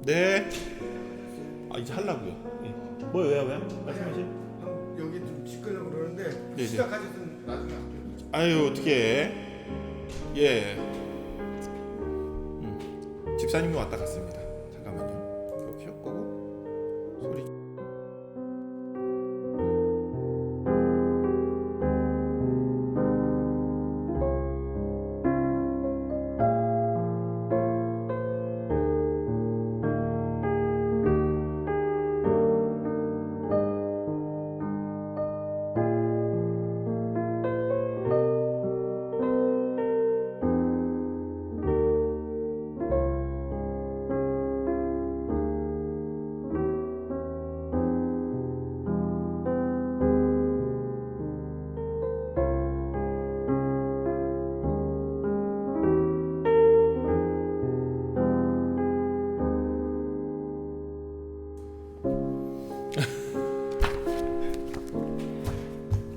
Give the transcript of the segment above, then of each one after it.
네. 아 이제 하려고요. 예. 뭐요? 왜요? 말씀하세요. 여기 좀 찍으려고 그러는데 네네. 시작하셔서 나중에 할게요. 아유 어떻게? 예. 집사님이 왔다 갔습니다. 잠깐만요. 이거 켜고 소리.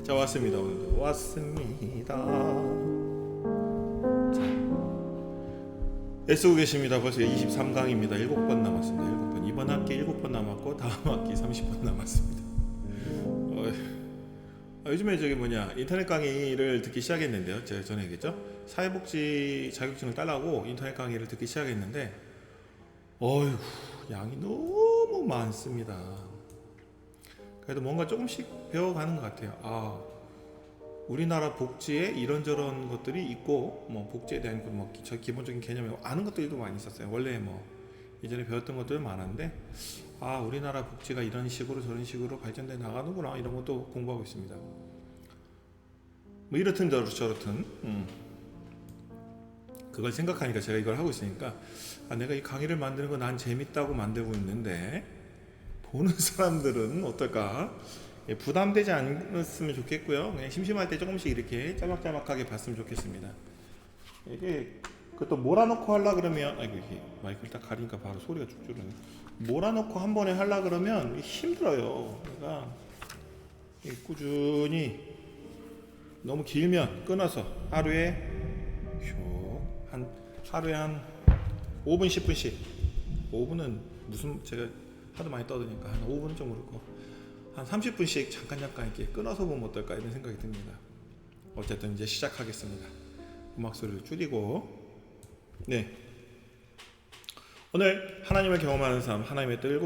자 왔습니다. 오늘도 왔습니다. 자, 애쓰고 계십니다. 벌써 23강입니다. 7번 남았습니다. 7번. 이번 학기 7번 남았고 다음 학기 30번 남았습니다. 요즘에 저기 인터넷 강의를 듣기 시작했는데요. 제가 전에 얘기했죠. 사회복지 자격증을 따려고 인터넷 강의를 듣기 시작했는데 어휴 양이 너무 많습니다. 그래도 뭔가 조금씩 배워가는 것 같아요. 아, 우리나라 복지에 이런저런 것들이 있고, 복지에 대한 기본적인 개념을 아는 것들도 많이 있었어요. 원래 예전에 배웠던 것들 많았는데, 아, 우리나라 복지가 이런 식으로 저런 식으로 발전돼 나가는구나 이런 것도 공부하고 있습니다. 이렇든 저렇든, 그걸 생각하니까 제가 이걸 하고 있으니까, 아, 내가 이 강의를 만드는 거 난 재밌다고 만들고 있는데. 보는 사람들은 어떨까? 예, 부담되지 않았으면 좋겠고요. 그냥 심심할 때 조금씩 이렇게 짜막짜막하게 봤으면 좋겠습니다. 이게 그것도 몰아넣고 하려 그러면 이게 마이크를 딱 가리니까 바로 소리가 쭉 줄어요. 몰아넣고 한 번에 하려 그러면 힘들어요. 그러니까 꾸준히 너무 길면 끊어서 하루에 한 5분 10분씩 5분은 무슨 제가 하도 많이 떠드니까 한 5분 좀 그렇고 한 30분씩 잠깐 이렇게 끊어서 보면 어떨까 이런 생각이 듭니다. 어쨌든 이제 시작하겠습니다. 음악 소리를 줄이고 네 오늘 하나님을 경험하는 삶 하나님의 뜻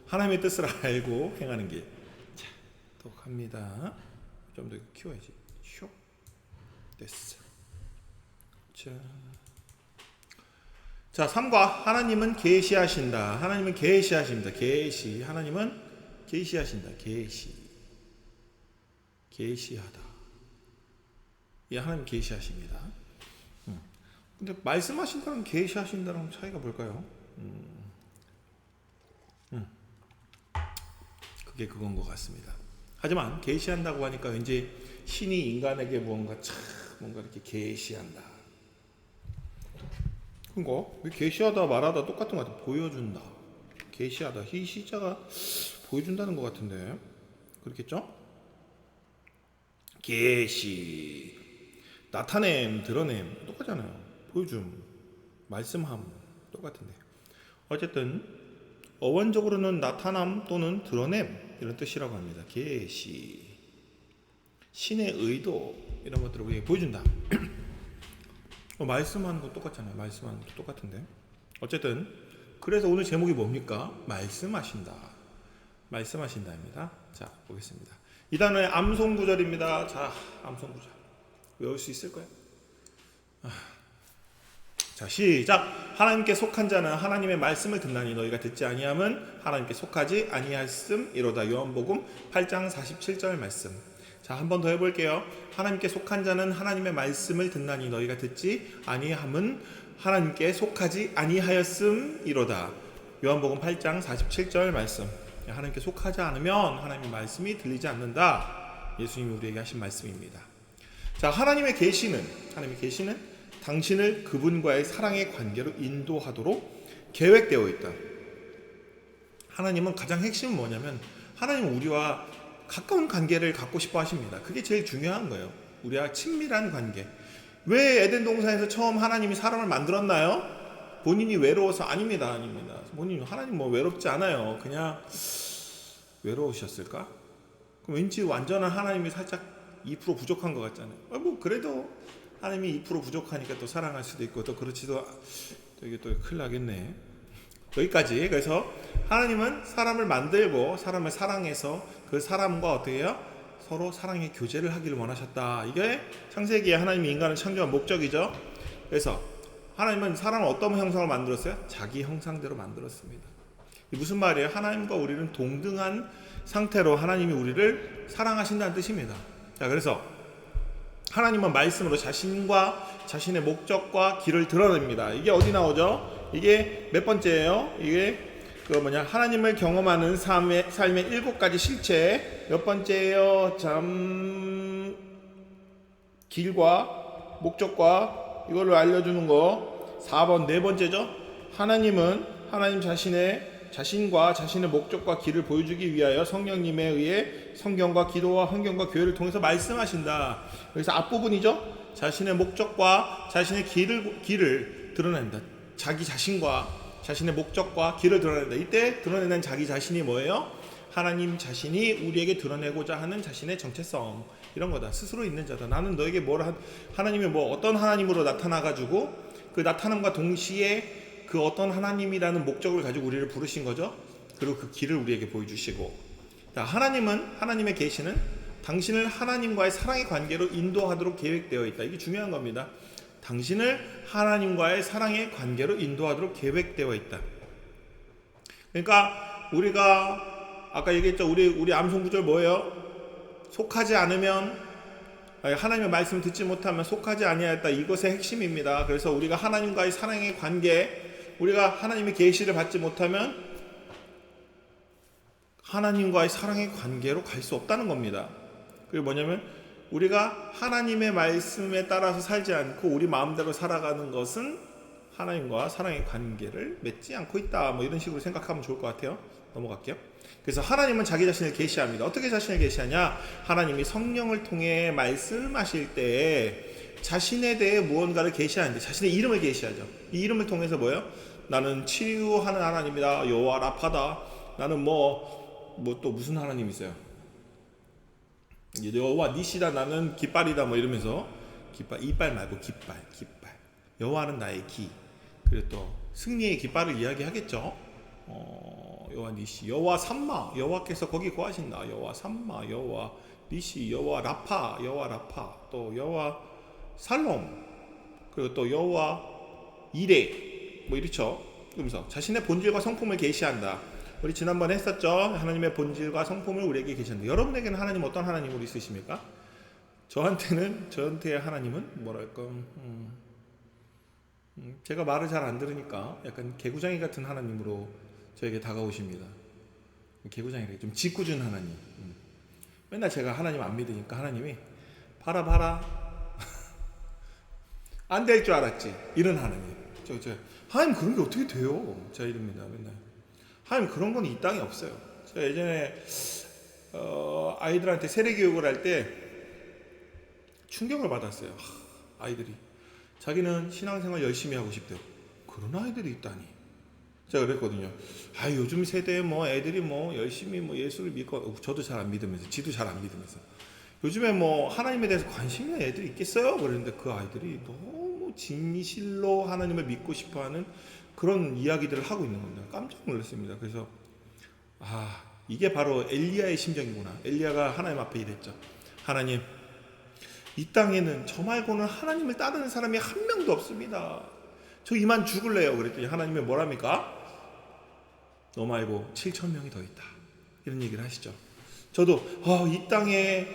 하나님의 뜻을 알고 행하는 길. 자, 또 갑니다. 좀 더 키워야지. 쇼 됐어. 자, 3과 하나님은 계시하신다. 하나님은 계시하십니다. 계시. 하나님은 계시하신다. 계시하다. 예, 하나님 계시하십니다. 근데 말씀하신다랑 계시하신다랑 차이가 뭘까요? 그게 그건 것 같습니다. 하지만 계시한다고 하니까 왠지 신이 인간에게 뭔가 이렇게 계시한다. 그러니까 계시하다 말하다 똑같은 것 같아. 보여준다. 계시하다. 이 시자가 보여준다는 것 같은데 그렇겠죠? 계시 나타냄 드러냄 똑같잖아요. 보여줌 말씀함 똑같은데 어쨌든 어원적으로는 나타남 또는 드러냄 이런 뜻이라고 합니다. 계시 신의 의도 이런 것들을 우리에게 보여준다. 말씀하는 거 똑같잖아요. 말씀하는 것도 똑같은데 어쨌든 그래서 오늘 제목이 뭡니까? 말씀하신다입니다. 자 보겠습니다. 이 단어의 암송구절입니다. 자 암송구절 외울 수 있을까요? 자 시작. 하나님께 속한 자는 하나님의 말씀을 듣나니 너희가 듣지 아니함은 하나님께 속하지 아니하였음이로다. 요한복음 8장 47절 말씀. 자, 한 번 더 해볼게요. 하나님께 속한 자는 하나님의 말씀을 듣나니 너희가 듣지 아니함은 하나님께 속하지 아니하였음이로다. 요한복음 8장 47절 말씀. 하나님께 속하지 않으면 하나님의 말씀이 들리지 않는다. 예수님이 우리에게 하신 말씀입니다. 자, 하나님의 계시는 당신을 그분과의 사랑의 관계로 인도하도록 계획되어 있다. 하나님은 가장 핵심은 뭐냐면 하나님은 우리와 가까운 관계를 갖고 싶어 하십니다. 그게 제일 중요한 거예요. 우리와 친밀한 관계. 왜 에덴 동산에서 처음 하나님이 사람을 만들었나요? 본인이 외로워서 아닙니다. 본인 하나님 뭐 외롭지 않아요. 그냥 외로우셨을까? 그럼 왠지 완전한 하나님이 살짝 2% 부족한 것 같잖아요. 뭐 그래도 하나님이 2% 부족하니까 또 사랑할 수도 있고 또 그렇지도 또 이게 또 큰일 나겠네. 여기까지. 그래서 하나님은 사람을 만들고 사람을 사랑해서 그 사람과 어떻게 해요? 서로 사랑의 교제를 하기를 원하셨다. 이게 창세기에 하나님이 인간을 창조한 목적이죠. 그래서 하나님은 사람을 어떤 형상으로 만들었어요? 자기 형상대로 만들었습니다. 이게 무슨 말이에요? 하나님과 우리는 동등한 상태로 하나님이 우리를 사랑하신다는 뜻입니다. 자, 그래서 하나님은 말씀으로 자신과 자신의 목적과 길을 드러냅니다. 이게 어디 나오죠? 이게 몇 번째예요? 이게 하나님을 경험하는 삶의 7가지 실체. 몇 번째예요? 길과 목적과 이걸로 알려주는 거. 4번 네 번째죠. 하나님은 하나님 자신과 자신의 목적과 길을 보여주기 위하여 성령님에 의해 성경과 기도와 환경과 교회를 통해서 말씀하신다. 그래서 앞부분이죠. 자신의 목적과 자신의 길을 드러낸다. 자기 자신과 자신의 목적과 길을 드러낸다. 이때 드러내는 자기 자신이 뭐예요? 하나님 자신이 우리에게 드러내고자 하는 자신의 정체성, 이런 거다. 스스로 있는 자다. 나는 너에게 하나님이 어떤 하나님으로 나타나가지고 그 나타남과 동시에 그 어떤 하나님이라는 목적을 가지고 우리를 부르신 거죠. 그리고 그 길을 우리에게 보여주시고, 하나님의 계시는 당신을 하나님과의 사랑의 관계로 인도하도록 계획되어 있다. 이게 중요한 겁니다. 당신을 하나님과의 사랑의 관계로 인도하도록 계획되어 있다. 그러니까 우리가 아까 얘기했죠. 우리 암송 구절 뭐예요? 속하지 않으면, 하나님의 말씀을 듣지 못하면 속하지 아니하였다. 이것의 핵심입니다. 그래서 우리가 하나님과의 사랑의 관계, 우리가 하나님의 계시를 받지 못하면 하나님과의 사랑의 관계로 갈 수 없다는 겁니다. 그게 뭐냐면 우리가 하나님의 말씀에 따라서 살지 않고 우리 마음대로 살아가는 것은 하나님과 사랑의 관계를 맺지 않고 있다. 이런 식으로 생각하면 좋을 것 같아요. 넘어갈게요. 그래서 하나님은 자기 자신을 계시합니다. 어떻게 자신을 계시하냐? 하나님이 성령을 통해 말씀하실 때 자신에 대해 무언가를 계시하는데 자신의 이름을 계시하죠. 이 이름을 통해서 뭐예요? 나는 치유하는 하나님이다. 여호와 라파다. 나는 또 무슨 하나님 있어요? 여호와 니시다. 나는 깃발이다. 이러면서 이빨 말고 깃발. 여호와는 나의 기. 그리고 또 승리의 깃발을 이야기하겠죠. 여호와 니시, 여호와 삼마, 여호와께서 거기 거하신다. 여호와 삼마, 여호와 니시, 여호와 라파, 또 여호와 살롬, 그리고 또 여호와 이레, 이렇죠. 그러면서 자신의 본질과 성품을 계시한다. 우리 지난번에 했었죠. 하나님의 본질과 성품을 우리에게 계시한다. 여러분에게는 하나님 어떤 하나님으로 있으십니까? 저한테 하나님은 뭐랄까, 제가 말을 잘 안 들으니까 약간 개구장이 같은 하나님으로 저에게 다가오십니다. 개구장이래. 좀 짓궂은 하나님. 맨날 제가 하나님 안 믿으니까 하나님이 봐라 안 될 줄 알았지. 이런 하나님. 하나님 그런 게 어떻게 돼요? 제가 이럽니다. 맨날. 하나님 그런 건 이 땅에 없어요. 제가 예전에 아이들한테 세례 교육을 할 때 충격을 받았어요. 아이들이 자기는 신앙생활 열심히 하고 싶대요. 그런 아이들이 있다니. 제가 그랬거든요. 요즘 세대에 애들이 열심히 예수를 믿고, 저도 잘 안 믿으면서, 지도 잘 안 믿으면서, 요즘에 하나님에 대해서 관심 있는 애들이 있겠어요? 그랬는데 그 아이들이 너무 진실로 하나님을 믿고 싶어 하는 그런 이야기들을 하고 있는 겁니다. 깜짝 놀랐습니다. 그래서, 이게 바로 엘리야의 심정이구나. 엘리야가 하나님 앞에 이랬죠. 하나님, 이 땅에는 저 말고는 하나님을 따르는 사람이 한 명도 없습니다. 저 이만 죽을래요. 그랬더니 하나님이 뭐랍니까? 너 말고 7,000명이 더 있다. 이런 얘기를 하시죠. 저도 이 땅에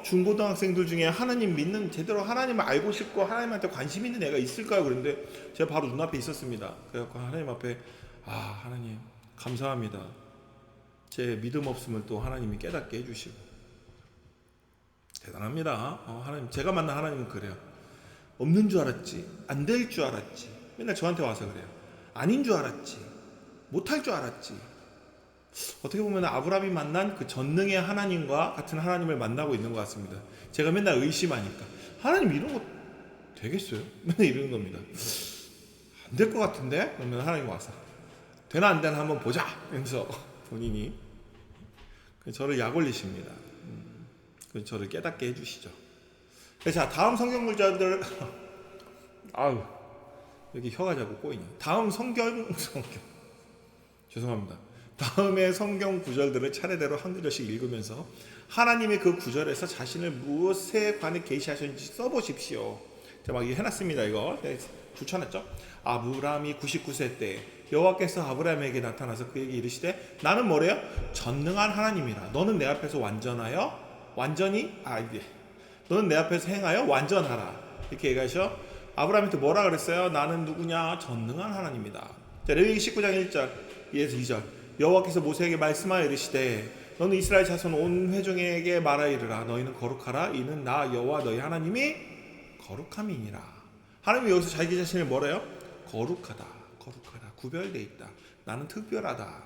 중고등학생들 중에 하나님 믿는, 제대로 하나님을 알고 싶고 하나님한테 관심 있는 애가 있을까요? 그런데 제가 바로 눈앞에 있었습니다. 그래서 하나님 앞에 하나님 감사합니다. 제 믿음 없음을 또 하나님이 깨닫게 해주시고 대단합니다. 하나님, 제가 만난 하나님은 그래요. 없는 줄 알았지, 안 될 줄 알았지, 맨날 저한테 와서 그래요. 아닌 줄 알았지, 못할 줄 알았지. 어떻게 보면 아브라함이 만난 그 전능의 하나님과 같은 하나님을 만나고 있는 것 같습니다. 제가 맨날 의심하니까 하나님 이런 거 되겠어요? 맨날 이러는 겁니다. 될 것 같은데? 그러면 하나님 와서 되나 안 되나 한번 보자. 그래서 본인이 저를 약 올리십니다. 그래서 저를 깨닫게 해주시죠. 자, 다음 성경 구절들 아유 여기 혀가 자꾸 꼬이네. 다음 성경 죄송합니다. 다음에 성경 구절들을 차례대로 한 구절씩 읽으면서 하나님의 그 구절에서 자신을 무엇에 관해 계시하셨는지 써보십시오. 제가 막 해놨습니다. 이거 붙여놨죠. 아브라함이 99세 때 여호와께서 아브라함에게 나타나서 그에게 이르시되 나는 뭐래요? 전능한 하나님이라. 너는 내 앞에서 너는 내 앞에서 행하여 완전하라. 이렇게 얘기하셔. 아브라함한테 뭐라 그랬어요? 나는 누구냐? 전능한 하나님이다. 자, 레위기 19장 1절, 2절. 여호와께서 모세에게 말씀하여 이르시되 너는 이스라엘 자손 온 회중에게 말하 이르라. 너희는 거룩하라. 이는 나 여호와 너희 하나님이 거룩함이니라. 하나님이 여기서 자기 자신을 뭐래요? 거룩하다. 구별되어 있다. 나는 특별하다.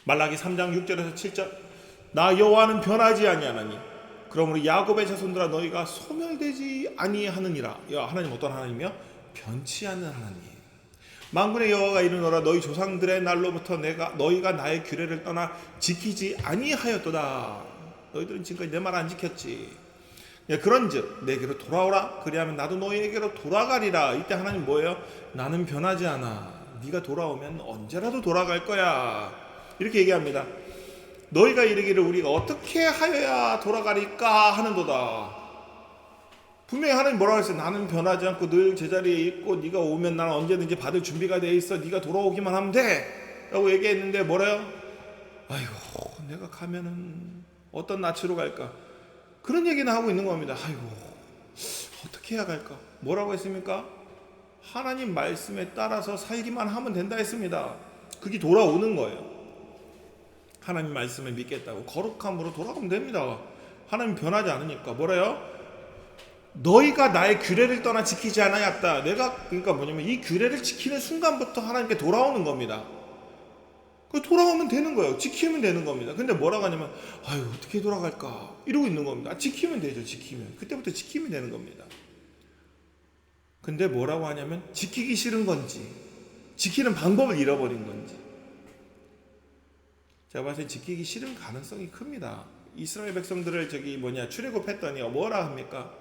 말라기 3장 6절에서 7절. 나 여호와는 변하지 아니하나니 그러므로 야곱의 자손들아 너희가 소멸되지 아니하느니라. 하나님 어떤 하나님이요? 변치 않는 하나님. 만군의 여호와가 이르노라. 너희 조상들의 날로부터 너희가 나의 규례를 떠나 지키지 아니하였도다. 너희들은 지금까지 내 말 안 지켰지. 그런즉 내게로 돌아오라. 그리하면 나도 너희에게로 돌아가리라. 이때 하나님 뭐예요? 나는 변하지 않아. 네가 돌아오면 언제라도 돌아갈 거야. 이렇게 얘기합니다. 너희가 이르기를 우리가 어떻게 하여야 돌아가리까 하는도다. 분명히 하나님 뭐라고 했어요? 나는 변하지 않고 늘 제자리에 있고 네가 오면 나는 언제든지 받을 준비가 돼 있어. 네가 돌아오기만 하면 돼 라고 얘기했는데 뭐래요? 아이고 내가 가면은 어떤 낯으로 갈까? 그런 얘기는 하고 있는 겁니다. 아이고 어떻게 해야 갈까? 뭐라고 했습니까? 하나님 말씀에 따라서 살기만 하면 된다 했습니다. 그게 돌아오는 거예요. 하나님 말씀을 믿겠다고 거룩함으로 돌아오면 됩니다. 하나님 변하지 않으니까. 뭐래요? 너희가 나의 규례를 떠나 지키지 않았다. 그러니까 뭐냐면 이 규례를 지키는 순간부터 하나님께 돌아오는 겁니다. 돌아오면 되는 거예요. 지키면 되는 겁니다. 근데 뭐라고 하냐면 아유 어떻게 돌아갈까 이러고 있는 겁니다. 지키면 되죠. 그때부터 지키면 되는 겁니다. 근데 뭐라고 하냐면 지키기 싫은 건지 지키는 방법을 잃어버린 건지. 제가 봤을 때 지키기 싫은 가능성이 큽니다. 이스라엘 백성들을 출애굽했더니 뭐라 합니까?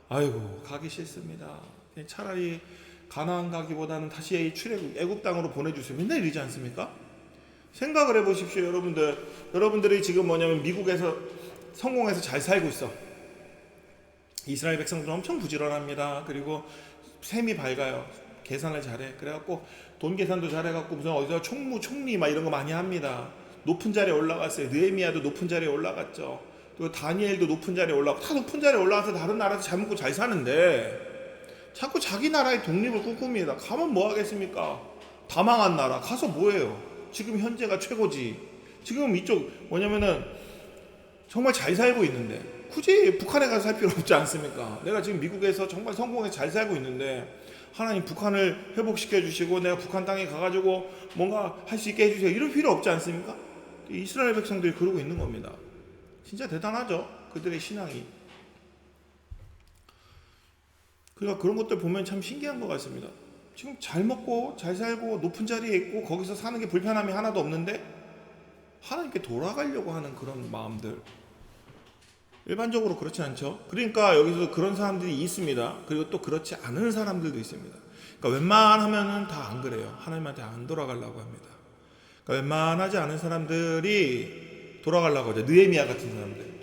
아이고 가기 싫습니다. 차라리 가나안 가기보다는 다시 애굽 땅으로 보내주세요. 맨날 이러지 않습니까? 생각을 해보십시오. 여러분들이 지금 미국에서 성공해서 잘 살고 있어. 이스라엘 백성들은 엄청 부지런합니다. 그리고 셈이 밝아요. 계산을 잘해. 그래갖고 돈 계산도 잘해갖고 무슨 어디서 총리 막 이런 거 많이 합니다. 높은 자리에 올라갔어요. 느헤미야도 높은 자리에 올라갔죠. 또 다니엘도 높은 자리에 올라가고 다 높은 자리에 올라가서 다른 나라에서 잘 먹고 잘 사는데 자꾸 자기 나라의 독립을 꿈꿉니다. 가면 뭐 하겠습니까? 다 망한 나라 가서 뭐해요? 지금 현재가 최고지. 지금 이쪽 정말 잘 살고 있는데 굳이 북한에 가서 살 필요 없지 않습니까? 내가 지금 미국에서 정말 성공해서 잘 살고 있는데 하나님 북한을 회복시켜 주시고 내가 북한 땅에 가가지고 뭔가 할 수 있게 해주세요. 이럴 필요 없지 않습니까? 이스라엘 백성들이 그러고 있는 겁니다. 진짜 대단하죠. 그들의 신앙이. 그러니까 그런 것들 보면 참 신기한 것 같습니다. 지금 잘 먹고 잘 살고 높은 자리에 있고 거기서 사는 게 불편함이 하나도 없는데 하나님께 돌아가려고 하는 그런 마음들. 일반적으로 그렇지 않죠. 그러니까 여기서 그런 사람들이 있습니다. 그리고 또 그렇지 않은 사람들도 있습니다. 그러니까 웬만하면은 다 안 그래요. 하나님한테 안 돌아가려고 합니다. 그러니까 웬만하지 않은 사람들이 돌아가려고 하죠. 느헤미야 같은 사람들,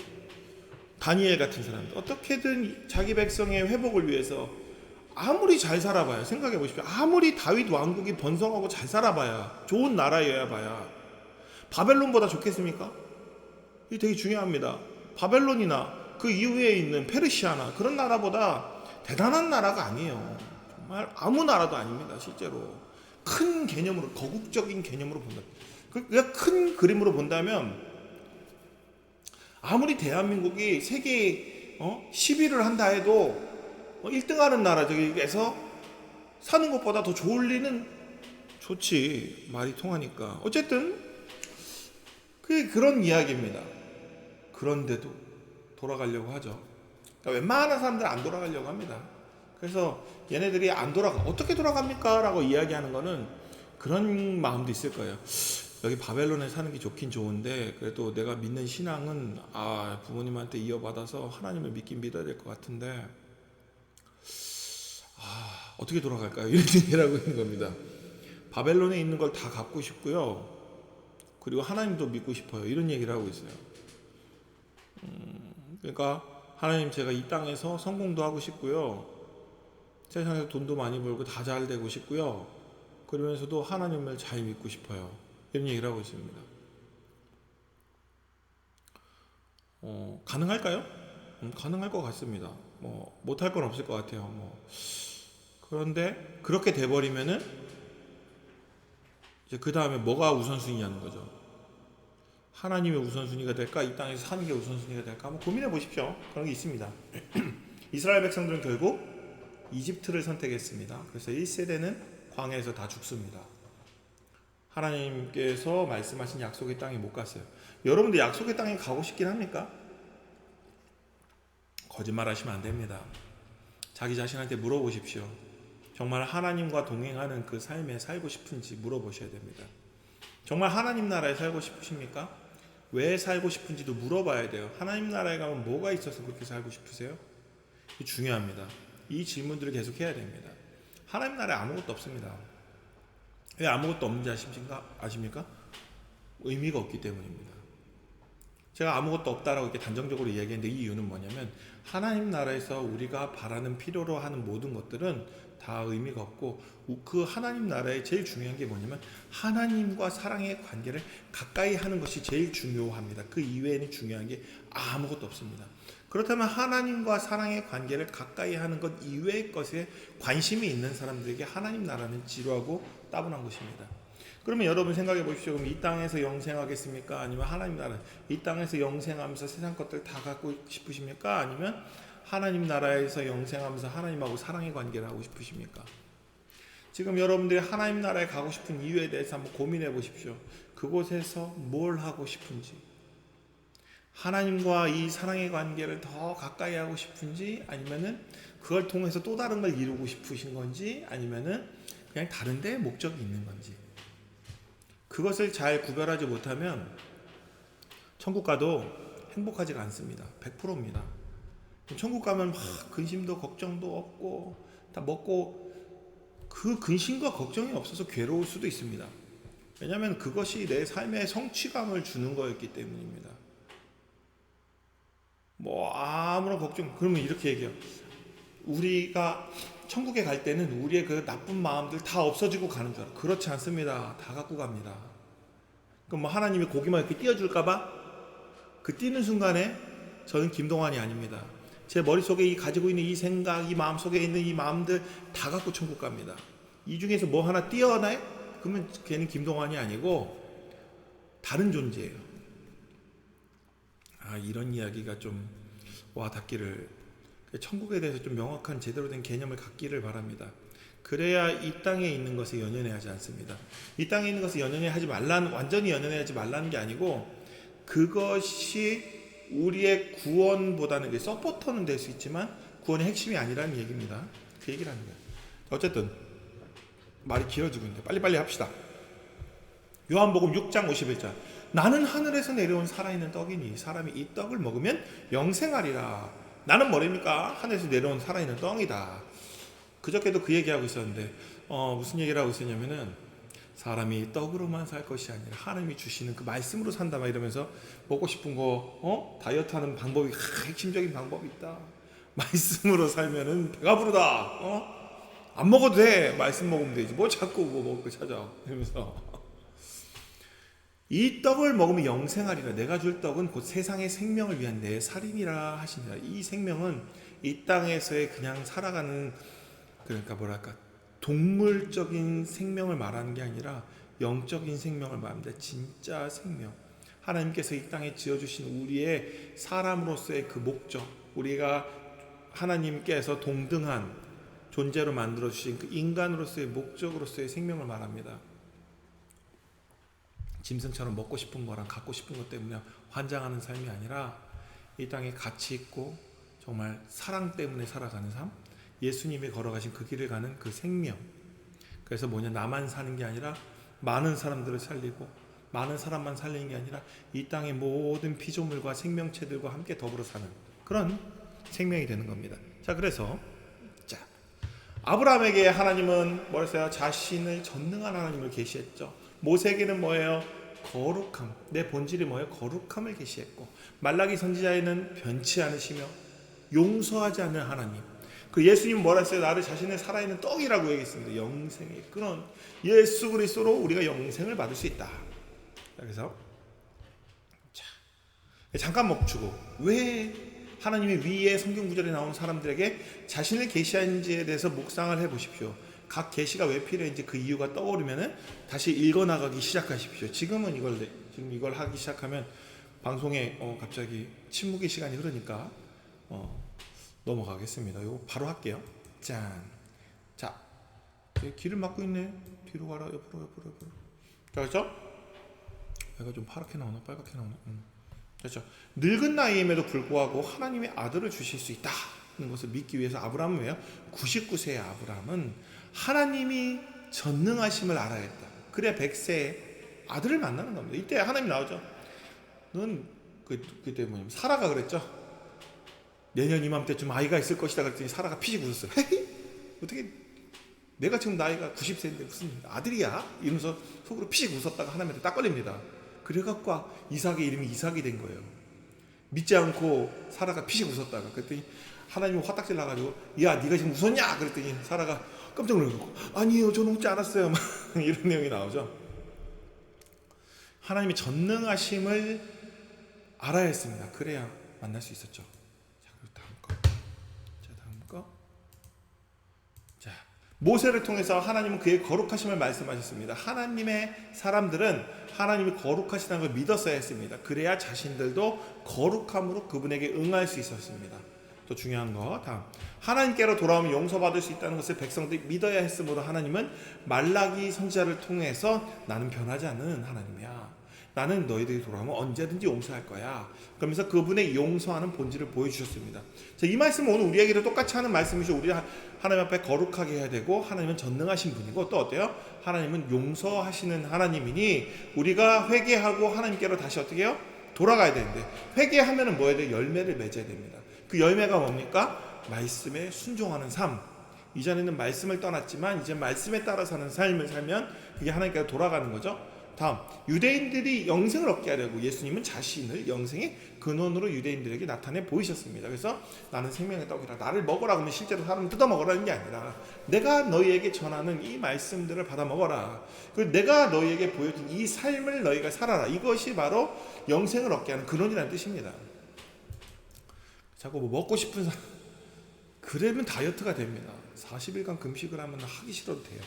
다니엘 같은 사람들. 어떻게든 자기 백성의 회복을 위해서 아무리 잘 살아봐야, 생각해 보십시오. 아무리 다윗 왕국이 번성하고 잘 살아봐야, 좋은 나라여야 봐야 바벨론보다 좋겠습니까? 이게 되게 중요합니다. 바벨론이나 그 이후에 있는 페르시아나 그런 나라보다 대단한 나라가 아니에요. 정말 아무 나라도 아닙니다. 실제로 큰 개념으로, 거국적인 개념으로 본다. 그러니까 큰 그림으로 본다면 아무리 대한민국이 세계 10위를 한다 해도 1등하는 나라 저기에서 사는 것보다 더 좋을 리는 좋지. 말이 통하니까. 어쨌든 그게 그런 이야기입니다. 그런데도 돌아가려고 하죠. 그러니까 웬만한 사람들은 안 돌아가려고 합니다. 그래서 얘네들이 안 돌아가 어떻게 돌아갑니까? 라고 이야기하는 거는 그런 마음도 있을 거예요. 여기 바벨론에 사는 게 좋긴 좋은데 그래도 내가 믿는 신앙은 부모님한테 이어받아서 하나님을 믿긴 믿어야 될 것 같은데 어떻게 돌아갈까요? 이런 얘기를 하고 있는 겁니다. 바벨론에 있는 걸 다 갖고 싶고요. 그리고 하나님도 믿고 싶어요. 이런 얘기를 하고 있어요. 그러니까 하나님 제가 이 땅에서 성공도 하고 싶고요. 세상에서 돈도 많이 벌고 다 잘 되고 싶고요. 그러면서도 하나님을 잘 믿고 싶어요. 이런 얘기를 하고 있습니다. 가능할까요? 가능할 것 같습니다. 못할 건 없을 것 같아요. 그런데 그렇게 돼버리면은 이제 그 다음에 뭐가 우선순위냐는 거죠. 하나님의 우선순위가 될까? 이 땅에서 사는 게 우선순위가 될까? 한번 고민해 보십시오. 그런 게 있습니다. 이스라엘 백성들은 결국 이집트를 선택했습니다. 그래서 1세대는 광야에서 다 죽습니다. 하나님께서 말씀하신 약속의 땅에 못 갔어요. 여러분들 약속의 땅에 가고 싶긴 합니까? 거짓말 하시면 안 됩니다. 자기 자신한테 물어보십시오. 정말 하나님과 동행하는 그 삶에 살고 싶은지 물어보셔야 됩니다. 정말 하나님 나라에 살고 싶으십니까? 왜 살고 싶은지도 물어봐야 돼요. 하나님 나라에 가면 뭐가 있어서 그렇게 살고 싶으세요? 이게 중요합니다. 이 질문들을 계속 해야 됩니다. 하나님 나라에 아무것도 없습니다. 왜 아무것도 없는지 아십니까? 의미가 없기 때문입니다. 제가 아무것도 없다라고 이렇게 단정적으로 이야기했는데 이 이유는 뭐냐면 하나님 나라에서 우리가 바라는 필요로 하는 모든 것들은 다 의미가 없고 그 하나님 나라에 제일 중요한 게 뭐냐면 하나님과 사랑의 관계를 가까이 하는 것이 제일 중요합니다. 그 이외에는 중요한 게 아무것도 없습니다. 그렇다면 하나님과 사랑의 관계를 가까이 하는 것 이외의 것에 관심이 있는 사람들에게 하나님 나라는 지루하고 따분한 것입니다. 그러면 여러분 생각해 보십시오. 그럼 이 땅에서 영생하겠습니까? 아니면 하나님 나라 이 땅에서 영생하면서 세상 것들 다 갖고 싶으십니까? 아니면 하나님 나라에서 영생하면서 하나님하고 사랑의 관계를 하고 싶으십니까? 지금 여러분들이 하나님 나라에 가고 싶은 이유에 대해서 한번 고민해 보십시오. 그곳에서 뭘 하고 싶은지, 하나님과 이 사랑의 관계를 더 가까이 하고 싶은지, 아니면은 그걸 통해서 또 다른 걸 이루고 싶으신 건지, 아니면은 그냥 다른 데 목적이 있는 건지. 그것을 잘 구별하지 못하면 천국 가도 행복하지가 않습니다. 100%입니다. 천국 가면 막 근심도 걱정도 없고 다 먹고 그 근심과 걱정이 없어서 괴로울 수도 있습니다. 왜냐하면 그것이 내 삶에 성취감을 주는 거였기 때문입니다. 아무런 걱정 그러면 이렇게 얘기해요. 우리가 천국에 갈 때는 우리의 그 나쁜 마음들 다 없어지고 가는 줄 알아요. 그렇지 않습니다. 다 갖고 갑니다. 그럼 하나님이 고기만 이렇게 띄워줄까봐 그 뛰는 순간에 저는 김동완이 아닙니다. 제 머릿속에 가지고 있는 이 생각, 이 마음속에 있는 이 마음들 다 갖고 천국 갑니다. 이 중에서 뭐 하나 띄어나요? 그러면 걔는 김동완이 아니고 다른 존재예요. 이런 이야기가 좀 와닿기를, 천국에 대해서 좀 명확한 제대로 된 개념을 갖기를 바랍니다. 그래야 이 땅에 있는 것에 연연해하지 않습니다. 이 땅에 있는 것에 연연해하지 말라는, 완전히 연연해하지 말라는 게 아니고 그것이 우리의 구원보다는 서포터는 될 수 있지만 구원의 핵심이 아니라는 얘기입니다. 그 얘기를 하는 거예요. 어쨌든 말이 길어지고 있는데 빨리빨리 합시다. 요한복음 6장 51절 나는 하늘에서 내려온 살아있는 떡이니 사람이 이 떡을 먹으면 영생하리라. 나는 뭐랍니까? 하늘에서 내려온 살아있는 떡이다. 그저께도 그 얘기하고 있었는데 무슨 얘기를 하고 있었냐면은 사람이 떡으로만 살 것이 아니라 하나님이 주시는 그 말씀으로 산다 막 이러면서 먹고 싶은 거 다이어트 하는 방법이 핵심적인 방법이 있다. 말씀으로 살면은 배가 부르다. 안 먹어도 돼. 말씀 먹으면 되지. 뭐 자꾸 뭐 먹을 거 찾아. 이러면서 이 떡을 먹으면 영생하리라. 내가 줄 떡은 곧 세상의 생명을 위한 내 살이니라 하시니라. 이 생명은 이 땅에서의 그냥 살아가는, 그러니까 뭐랄까, 동물적인 생명을 말하는 게 아니라 영적인 생명을 말합니다. 진짜 생명. 하나님께서 이 땅에 지어주신 우리의 사람으로서의 그 목적, 우리가 하나님께서 동등한 존재로 만들어주신 그 인간으로서의 목적으로서의 생명을 말합니다. 짐승처럼 먹고 싶은 거랑 갖고 싶은 것 때문에 환장하는 삶이 아니라 이 땅에 가치 있고 정말 사랑 때문에 살아가는 삶, 예수님이 걸어가신 그 길을 가는 그 생명. 그래서 뭐냐, 나만 사는 게 아니라 많은 사람들을 살리고 많은 사람만 살리는 게 아니라 이 땅의 모든 피조물과 생명체들과 함께 더불어 사는 그런 생명이 되는 겁니다. 자, 그래서 자, 아브라함에게 하나님은 뭐랬어요? 자신을 전능한 하나님을 계시했죠. 모세에게는 뭐예요? 거룩함, 내 본질이 뭐예요? 거룩함을 계시했고, 말라기 선지자에는 변치 않으시며 용서하지 않는 하나님. 그 예수님 뭐라 했어요? 나를 자신의 살아있는 떡이라고 얘기했습니다. 영생의 그런 예수 그리스도로 우리가 영생을 받을 수 있다. 그래서 자, 잠깐 멈추고, 왜 하나님이 위에 성경 구절에 나온 사람들에게 자신을 계시한지에 대해서 묵상을 해보십시오. 각 계시가 왜 필요한지 그 이유가 떠오르면은 다시 읽어나가기 시작하십시오. 지금 이걸 하기 시작하면 방송에 갑자기 침묵의 시간이 흐르니까 넘어가겠습니다. 이거 바로 할게요. 짠. 자, 길을 막고 있네. 뒤로 가라. 옆으로. 자, 그렇죠? 얘가 좀 파랗게 나오나 빨갛게 나오나? 그렇죠. 늙은 나이임에도 불구하고 하나님의 아들을 주실 수 있다는 것을 믿기 위해서 아브라함은 왜요? 99세의 아브라함은 하나님이 전능하심을 알아야 했다. 그래야 100세에 아들을 만나는 겁니다. 이때 하나님이 나오죠. 넌 그때 뭐냐면 사라가 그랬죠. 내년 이맘때쯤 아이가 있을 것이다 그랬더니 사라가 피식 웃었어요. 헤이, 어떻게 내가 지금 나이가 90세인데 무슨 아들이야? 이러면서 속으로 피식 웃었다가 하나님한테 딱 걸립니다. 그래갖고 이삭의 이름이 이삭이 된 거예요. 믿지 않고 사라가 피식 웃었다가 그랬더니 하나님이 화딱질 나가지고, 야 네가 지금 웃었냐? 그랬더니 사라가 깜짝 놀라고, 아니에요 저는 웃지 않았어요. 막 이런 내용이 나오죠. 하나님의 전능하심을 알아야 했습니다. 그래야 만날 수 있었죠. 자, 그리고 다음 거. 자, 모세를 통해서 하나님은 그의 거룩하심을 말씀하셨습니다. 하나님의 사람들은 하나님이 거룩하시다는 걸 믿었어야 했습니다. 그래야 자신들도 거룩함으로 그분에게 응할 수 있었습니다. 또 중요한 거 다음, 하나님께로 돌아오면 용서받을 수 있다는 것을 백성들이 믿어야 했으므로 하나님은 말라기 선지자를 통해서 나는 변하지 않는 하나님이야. 나는 너희들이 돌아오면 언제든지 용서할 거야. 그러면서 그분의 용서하는 본질을 보여주셨습니다. 자, 이 말씀은 오늘 우리에게도 똑같이 하는 말씀이죠. 우리 하나님 앞에 거룩하게 해야 되고, 하나님은 전능하신 분이고, 또 어때요? 하나님은 용서하시는 하나님이니 우리가 회개하고 하나님께로 다시 어떻게 해요? 돌아가야 되는데, 회개하면은 뭐 해야 돼요? 열매를 맺어야 됩니다. 그 열매가 뭡니까? 말씀에 순종하는 삶. 이전에는 말씀을 떠났지만 이제 말씀에 따라 사는 삶을 살면 그게 하나님께로 돌아가는 거죠. 다음, 유대인들이 영생을 얻게 하려고 예수님은 자신을 영생의 근원으로 유대인들에게 나타내 보이셨습니다. 그래서 나는 생명의 떡이라, 나를 먹어라 그러면 실제로 사람을 뜯어 먹으라는 게 아니라 내가 너희에게 전하는 이 말씀들을 받아 먹어라. 그리고 내가 너희에게 보여준 이 삶을 너희가 살아라. 이것이 바로 영생을 얻게 하는 근원이라는 뜻입니다. 자꾸 뭐 먹고 싶은 사람, 그러면 다이어트가 됩니다. 40일간 금식을 하면 하기 싫어도 돼요.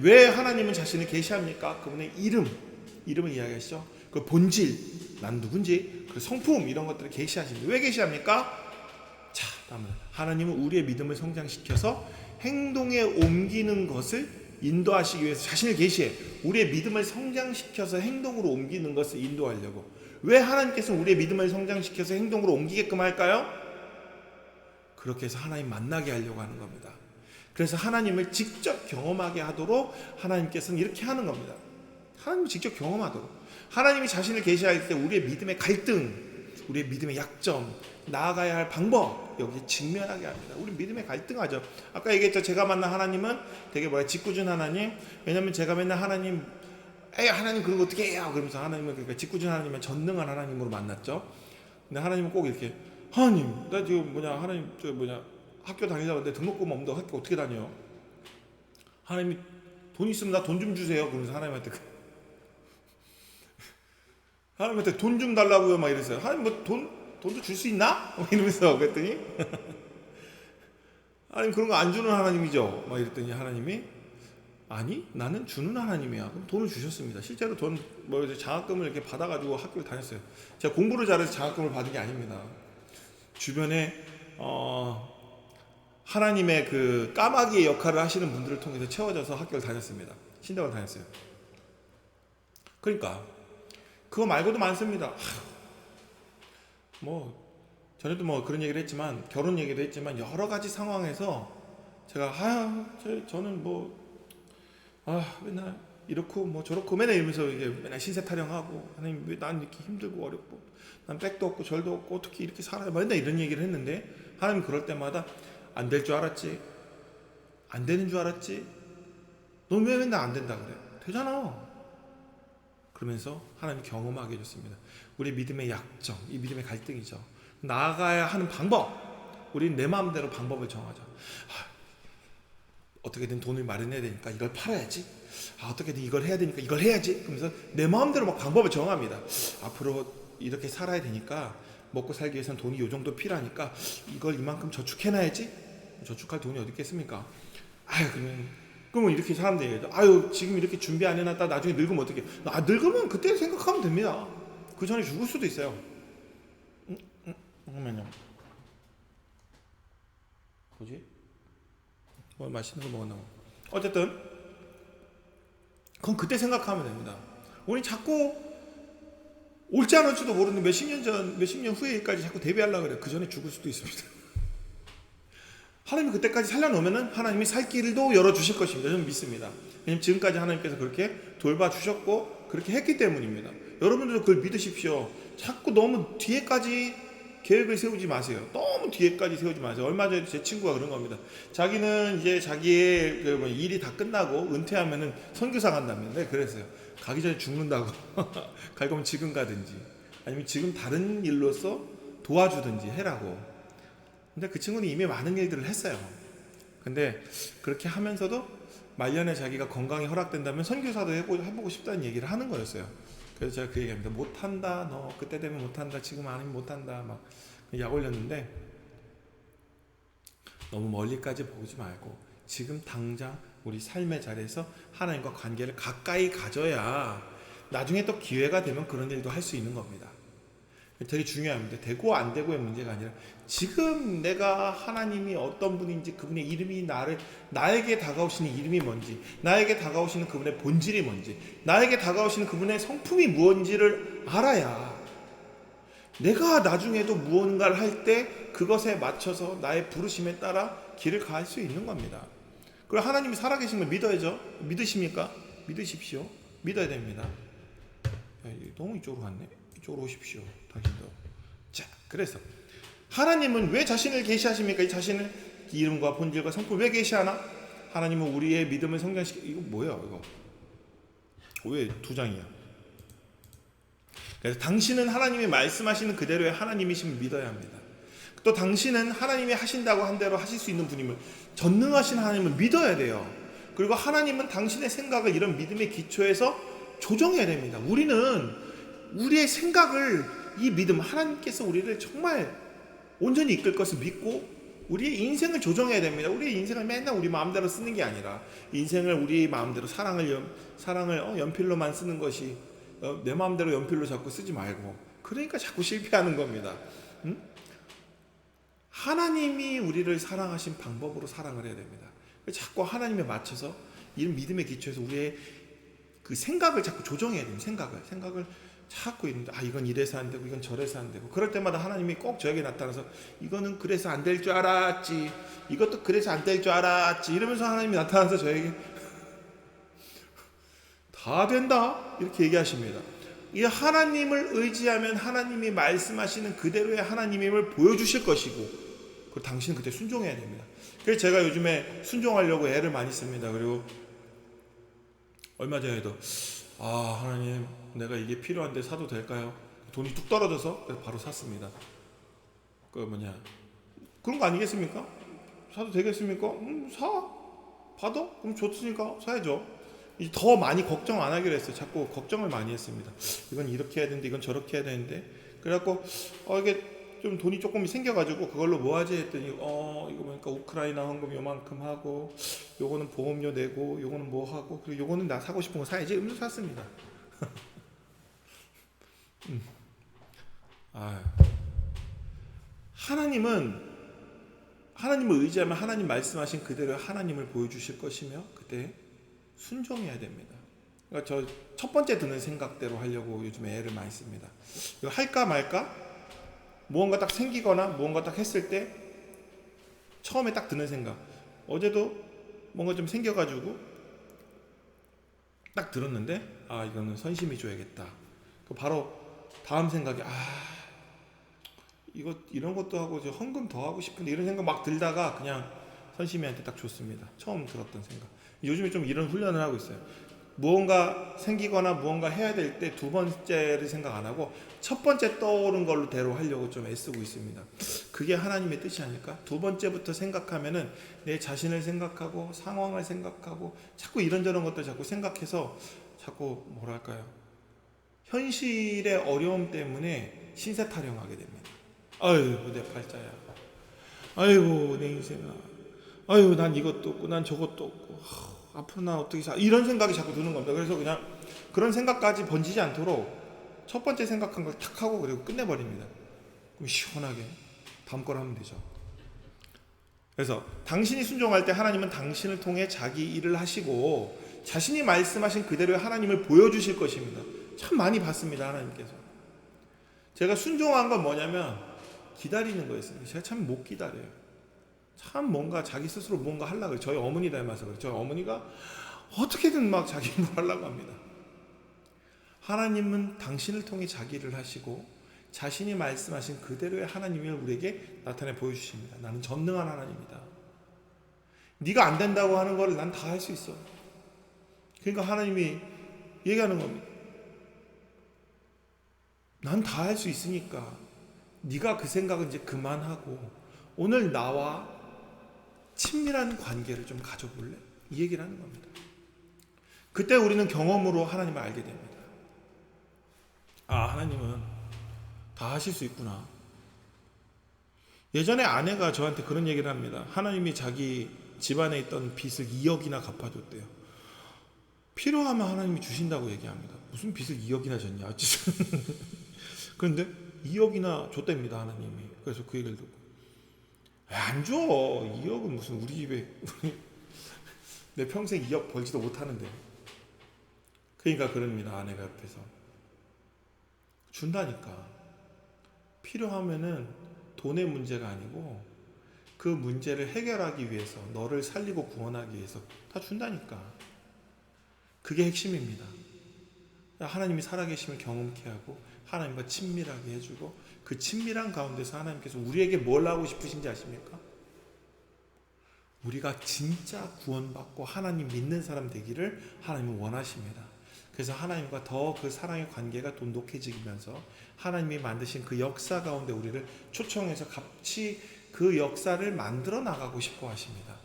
왜 하나님은 자신을 계시합니까? 그분의 이름을 이야기하시죠. 그 본질, 난 누군지, 그 성품, 이런 것들을 계시하십니다. 왜 계시합니까? 자, 다음은 하나님은 우리의 믿음을 성장시켜서 행동에 옮기는 것을 인도하시기 위해서 자신을 계시해. 우리의 믿음을 성장시켜서 행동으로 옮기는 것을 인도하려고. 왜 하나님께서 우리의 믿음을 성장시켜서 행동으로 옮기게끔 할까요? 그렇게 해서 하나님 만나게 하려고 하는 겁니다. 그래서 하나님을 직접 경험하게 하도록 하나님께서는 이렇게 하는 겁니다. 하나님을 직접 경험하도록. 하나님이 자신을 계시할 때 우리의 믿음의 갈등, 우리의 믿음의 약점, 나아가야 할 방법, 여기에 직면하게 합니다. 우리 믿음에 갈등하죠. 아까 얘기했죠. 제가 만난 하나님은 되게 짓궂은 하나님. 왜냐하면 제가 맨날 하나님 그런 거 어떻게 해요? 그러면서 하나님은 그러니까 직궂은 하나님은 전능한 하나님으로 만났죠. 근데 하나님은 꼭 이렇게, 하나님, 나 지금 하나님 학교 다니려고 하는데 등록금 없는데 학교 어떻게 다녀? 하나님이 돈 있으면 나 돈 좀 주세요. 그러면서 하나님한테 돈 좀 달라고요. 막 이랬어요. 하나님 돈도 줄 수 있나? 막 이러면서 그랬더니 하나님 그런 거 안 주는 하나님이죠. 막 이랬더니 하나님이 아니 나는 주는 하나님이야. 그럼 돈을 주셨습니다. 실제로 장학금을 이렇게 받아가지고 학교를 다녔어요. 제가 공부를 잘해서 장학금을 받은 게 아닙니다. 주변에 하나님의 그 까마귀의 역할을 하시는 분들을 통해서 채워져서 학교를 다녔습니다. 신대원 다녔어요. 그러니까 그거 말고도 많습니다. 전에도 그런 얘기를 했지만, 결혼 얘기도 했지만, 여러 가지 상황에서 제가 저는 맨날 이렇고 뭐 저렇고 맨날 이러면서 이제 맨날 신세 타령하고 하나님 왜 난 이렇게 힘들고 어렵고 난 백도 없고 절도 없고 어떻게 이렇게 살아요? 맨날 이런 얘기를 했는데 하나님 그럴 때마다 안 될 줄 알았지, 안 되는 줄 알았지, 넌 왜 맨날 안 된다 그래? 되잖아. 그러면서 하나님 경험하게 해줬습니다. 우리 믿음의 약점, 이 믿음의 갈등이죠. 나아가야 하는 방법, 우리는 내 마음대로 방법을 정하자. 어떻게든 돈을 마련해야 되니까 이걸 팔아야지. 어떻게든 이걸 해야 되니까 이걸 해야지. 그러면서 내 마음대로 막 방법을 정합니다. 앞으로 이렇게 살아야 되니까 먹고 살기 위해서는 돈이 요 정도 필요하니까 이걸 이만큼 저축해놔야지. 저축할 돈이 어디 있겠습니까? 그러면 이렇게 사람들이 얘기해요. 지금 이렇게 준비 안 해놨다 나중에 늙으면 어떡해. 늙으면 그때 생각하면 됩니다. 그 전에 죽을 수도 있어요. 잠깐만요. 뭐지? 뭐 맛있는 거 먹었나? 어쨌든 그건 그때 생각하면 됩니다. 우리 자꾸 옳지 않을지도 모르는 몇십 년 후에까지 자꾸 대비하려고 그래요. 그 전에 죽을 수도 있습니다. 하나님이 그때까지 살려놓으면 하나님이 살 길도 열어주실 것입니다. 저는 믿습니다. 왜냐하면 지금까지 하나님께서 그렇게 돌봐주셨고 그렇게 했기 때문입니다. 여러분들도 그걸 믿으십시오. 자꾸 너무 뒤에까지 계획을 세우지 마세요. 너무 뒤에까지 세우지 마세요. 얼마 전에 제 친구가 그런 겁니다. 자기는 이제 자기의 일이 다 끝나고 은퇴하면은 선교사 간다는데 그랬어요. 가기 전에 죽는다고. 갈 거면 지금 가든지 아니면 지금 다른 일로서 도와주든지 해라고. 근데 그 친구는 이미 많은 일들을 했어요. 근데 그렇게 하면서도 말년에 자기가 건강이 허락된다면 선교사도 해보고 싶다는 얘기를 하는 거였어요. 그래서 제가 그 얘기합니다. 못한다, 너 그때 되면 못한다, 지금 아니면 못한다, 막 약 올렸는데 너무 멀리까지 보지 말고 지금 당장 우리 삶의 자리에서 하나님과 관계를 가까이 가져야 나중에 또 기회가 되면 그런 일도 할 수 있는 겁니다. 되게 중요합니다. 되고 안 되고의 문제가 아니라 지금 내가 하나님이 어떤 분인지 그분의 이름이 나에게 다가오시는 이름이 뭔지, 나에게 다가오시는 그분의 본질이 뭔지, 나에게 다가오시는 그분의 성품이 무엇인지를 알아야 내가 나중에도 무언가를 할 때 그것에 맞춰서 나의 부르심에 따라 길을 갈 수 있는 겁니다. 그리고 하나님이 살아계신 걸 믿어야죠. 믿으십니까? 믿으십시오. 믿어야 됩니다. 너무 이쪽으로 갔네. 이쪽으로 오십시오. 당신도. 자, 그래서 하나님은 왜 자신을 계시하십니까? 이 자신을 이름과 본질과 성품 왜 계시하나? 하나님은 우리의 믿음을 성장시키. 이거 뭐야 이거? 왜 두 장이야? 그래서 당신은 하나님이 말씀하시는 그대로의 하나님이심을 믿어야 합니다. 또 당신은 하나님이 하신다고 한 대로 하실 수 있는 분임을, 전능하신 하나님을 믿어야 돼요. 그리고 하나님은 당신의 생각을 이런 믿음의 기초에서 조정해야 됩니다. 우리는 우리의 생각을, 이 믿음, 하나님께서 우리를 정말 온전히 이끌 것을 믿고 우리의 인생을 조정해야 됩니다. 우리의 인생을 맨날 우리 마음대로 쓰는 게 아니라 인생을 우리 마음대로 사랑을 연필로만 쓰는 것이, 내 마음대로 연필로 자꾸 쓰지 말고, 그러니까 자꾸 실패하는 겁니다. 하나님이 우리를 사랑하신 방법으로 사랑을 해야 됩니다. 자꾸 하나님에 맞춰서 이런 믿음의 기초에서 우리의 그 생각을 자꾸 조정해야 됩니다. 생각을 자꾸 있는데 이건 이래서 안 되고 이건 저래서 안 되고, 그럴 때마다 하나님이 꼭 저에게 나타나서 이거는 그래서 안 될 줄 알았지, 이것도 그래서 안 될 줄 알았지 이러면서 하나님이 나타나서 저에게 다 된다 이렇게 얘기하십니다. 이 하나님을 의지하면 하나님이 말씀하시는 그대로의 하나님임을 보여주실 것이고, 그리고 당신은 그때 순종해야 됩니다. 그래서 제가 요즘에 순종하려고 애를 많이 씁니다. 그리고 얼마 전에도 하나님 내가 이게 필요한데 사도 될까요? 돈이 뚝 떨어져서 바로 샀습니다. 그런 거 아니겠습니까? 사도 되겠습니까? 사? 받아? 그럼 줬으니까 사야죠. 이제 더 많이 걱정 안 하기로 했어요. 자꾸 걱정을 많이 했습니다. 이건 이렇게 해야 되는데 이건 저렇게 해야 되는데, 그래갖고 이게 좀 돈이 조금 생겨가지고 그걸로 뭐 하지 했더니 이거 보니까 우크라이나 헌금 요만큼 하고, 요거는 보험료 내고, 요거는 뭐 하고, 그리고 요거는 나 사고 싶은 거 사야지 이러면서 샀습니다. 하나님을 의지하면 하나님 말씀하신 그대로 하나님을 보여주실 것이며 그때 순종해야 됩니다. 그러니까 저 첫 번째 드는 생각대로 하려고 요즘에 애를 많이 씁니다. 이거 할까 말까? 무언가 딱 생기거나 무언가 딱 했을 때 처음에 딱 드는 생각, 어제도 뭔가 좀 생겨가지고 딱 들었는데 이거는 선심이 줘야겠다. 바로 다음 생각이 이거 이런 것도 하고 저 헌금 더 하고 싶은데 이런 생각 막 들다가 그냥 선심이한테 딱 줬습니다. 처음 들었던 생각. 요즘에 좀 이런 훈련을 하고 있어요. 무언가 생기거나 무언가 해야 될 때 두 번째를 생각 안 하고 첫 번째 떠오른 걸로 대로 하려고 좀 애쓰고 있습니다. 그게 하나님의 뜻이 아닐까? 두 번째부터 생각하면은 내 자신을 생각하고 상황을 생각하고 자꾸 이런저런 것들 자꾸 생각해서 자꾸 뭐랄까요? 현실의 어려움 때문에 신세 타령하게 됩니다. 아이고 내 팔자야. 아이고 내 인생아. 아이고 난 이것도 없고 난 저것도 없고 앞으로 난 어떻게 살 이런 생각이 자꾸 드는 겁니다. 그래서 그냥 그런 생각까지 번지지 않도록 첫 번째 생각한 걸 탁 하고 그리고 끝내버립니다. 그럼 시원하게 다음 걸 하면 되죠. 그래서 당신이 순종할 때 하나님은 당신을 통해 자기 일을 하시고 자신이 말씀하신 그대로의 하나님을 보여주실 것입니다. 참 많이 봤습니다. 하나님께서. 제가 순종한 건 뭐냐면 기다리는 거였습니다. 제가 참 못 기다려요. 참 뭔가 자기 스스로 뭔가 하려고 해요. 저희 어머니 닮아서 그래요. 저희 어머니가 어떻게든 막 자기 뭘 하려고 합니다. 하나님은 당신을 통해 자기 일을 하시고 자신이 말씀하신 그대로의 하나님을 우리에게 나타내 보여주십니다. 나는 전능한 하나님이다. 네가 안 된다고 하는 걸 난 다 할 수 있어. 그러니까 하나님이 얘기하는 겁니다. 난 다 할 수 있으니까 네가 그 생각은 이제 그만하고 오늘 나와 친밀한 관계를 좀 가져볼래? 이 얘기를 하는 겁니다. 그때 우리는 경험으로 하나님을 알게 됩니다. 하나님은 다 하실 수 있구나. 예전에 아내가 저한테 그런 얘기를 합니다. 하나님이 자기 집안에 있던 빚을 2억이나 갚아줬대요. 필요하면 하나님이 주신다고 얘기합니다. 무슨 빚을 2억이나 졌냐. 그런데 2억이나 줬답니다. 하나님이. 그래서 그 얘기를 듣고 안 줘. 2억은 무슨 우리 집에 내 평생 2억 벌지도 못하는데. 그러니까 그럽니다. 아내가 옆에서 준다니까. 필요하면은 돈의 문제가 아니고 그 문제를 해결하기 위해서 너를 살리고 구원하기 위해서 다 준다니까. 그게 핵심입니다. 하나님이 살아계심을 경험케 하고 하나님과 친밀하게 해주고 그 친밀한 가운데서 하나님께서 우리에게 뭘 하고 싶으신지 아십니까? 우리가 진짜 구원받고 하나님 믿는 사람 되기를 하나님은 원하십니다. 그래서 하나님과 더 그 사랑의 관계가 돈독해지면서 하나님이 만드신 그 역사 가운데 우리를 초청해서 같이 그 역사를 만들어 나가고 싶어 하십니다.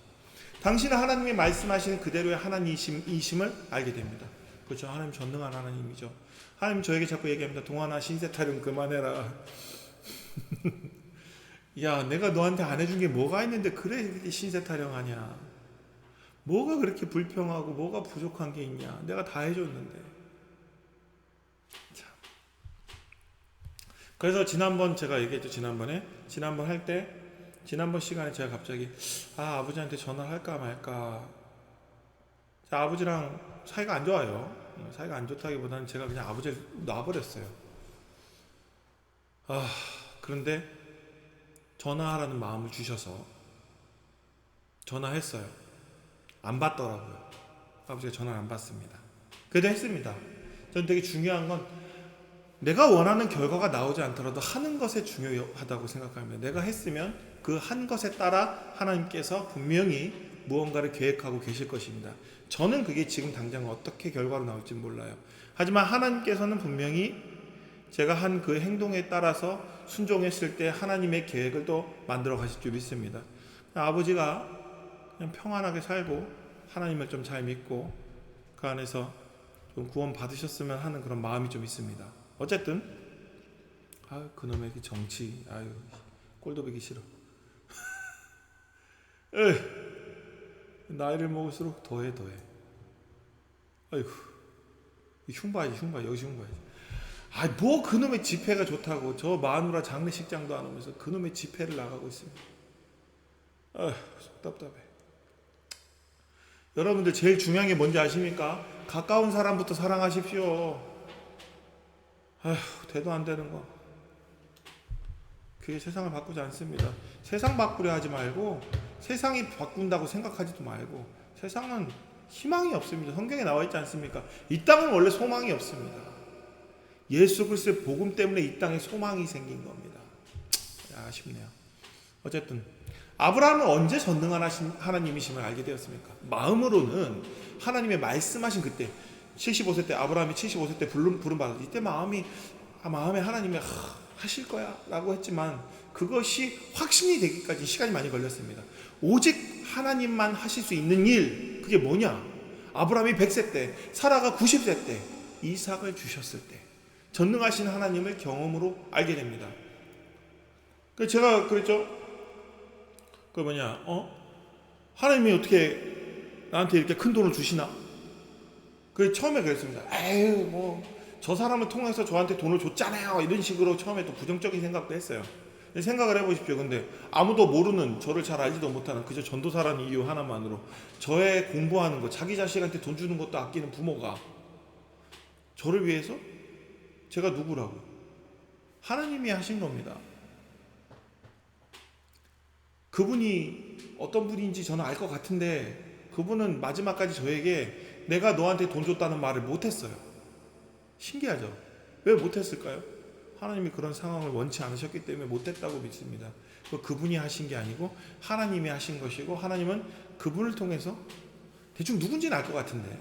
당신은 하나님이 말씀하시는 그대로의 하나님이심을 알게 됩니다. 그렇죠. 하나님 전능한 하나님이죠. 하나님 저에게 자꾸 얘기합니다. 동환아 신세 타령 그만해라. 야 내가 너한테 안 해준 게 뭐가 있는데 그래 신세 타령하냐. 뭐가 그렇게 불평하고 뭐가 부족한 게 있냐. 내가 다 해줬는데. 참. 그래서 지난번 제가 얘기했죠. 지난번 할 때 지난번 시간에 제가 갑자기 아버지한테 전화를 할까 말까. 아버지랑 사이가 안 좋아요. 사이가 안 좋다기보다는 제가 그냥 아버지를 놔버렸어요. 그런데 전화하라는 마음을 주셔서 전화했어요. 안 받더라고요. 아버지가 전화를 안 받습니다. 그래도 했습니다. 저는 되게 중요한 건 내가 원하는 결과가 나오지 않더라도 하는 것에 중요하다고 생각합니다. 내가 했으면 그 한 것에 따라 하나님께서 분명히 무언가를 계획하고 계실 것입니다. 저는 그게 지금 당장 어떻게 결과로 나올지 몰라요. 하지만 하나님께서는 분명히 제가 한 그 행동에 따라서 순종했을 때 하나님의 계획을 또 만들어 가실 줄 믿습니다. 아버지가 그냥 평안하게 살고 하나님을 좀 잘 믿고 그 안에서 좀 구원 받으셨으면 하는 그런 마음이 좀 있습니다. 어쨌든 그놈의 그 정치 꼴도 보기 싫어. 나이를 먹을수록 더해. 아이고 흉봐야지 여기서 흉봐야지. 뭐 그놈의 집회가 좋다고 저 마누라 장례식장도 안 오면서 그놈의 집회를 나가고 있습니다. 속 답답해. 여러분들 제일 중요한 게 뭔지 아십니까? 가까운 사람부터 사랑하십시오. 돼도 안 되는 거. 그게 세상을 바꾸지 않습니다. 세상 바꾸려 하지 말고 세상이 바꾼다고 생각하지도 말고, 세상은 희망이 없습니다. 성경에 나와 있지 않습니까? 이 땅은 원래 소망이 없습니다. 예수 그리스도의 복음 때문에 이 땅에 소망이 생긴 겁니다. 아쉽네요. 어쨌든 아브라함은 언제 전능한 하나님이심을 알게 되었습니까? 마음으로는 하나님의 말씀하신 그때 75세 때, 아브라함이 75세 때 부름 받았을 때 마음에 하나님이 하실 거야 라고 했지만 그것이 확신이 되기까지 시간이 많이 걸렸습니다. 오직 하나님만 하실 수 있는 일, 그게 뭐냐? 아브라함이 100세 때, 사라가 90세 때 이삭을 주셨을 때 전능하신 하나님을 경험으로 알게 됩니다. 제가 그랬죠. 하나님이 어떻게 나한테 이렇게 큰 돈을 주시나? 처음에 그랬습니다. 저 사람을 통해서 저한테 돈을 줬잖아요. 이런 식으로 처음에 또 부정적인 생각도 했어요. 생각을 해보십시오. 근데 아무도 모르는, 저를 잘 알지도 못하는 그저 전도사라는 이유 하나만으로 저의 공부하는 거, 자기 자식한테 돈 주는 것도 아끼는 부모가 저를 위해서, 제가 누구라고? 하나님이 하신 겁니다. 그분이 어떤 분인지 저는 알 것 같은데 그분은 마지막까지 저에게 내가 너한테 돈 줬다는 말을 못했어요. 신기하죠? 왜 못했을까요? 하나님이 그런 상황을 원치 않으셨기 때문에 못했다고 믿습니다. 그분이 하신 게 아니고 하나님이 하신 것이고, 하나님은 그분을 통해서, 대충 누군지는 알 것 같은데,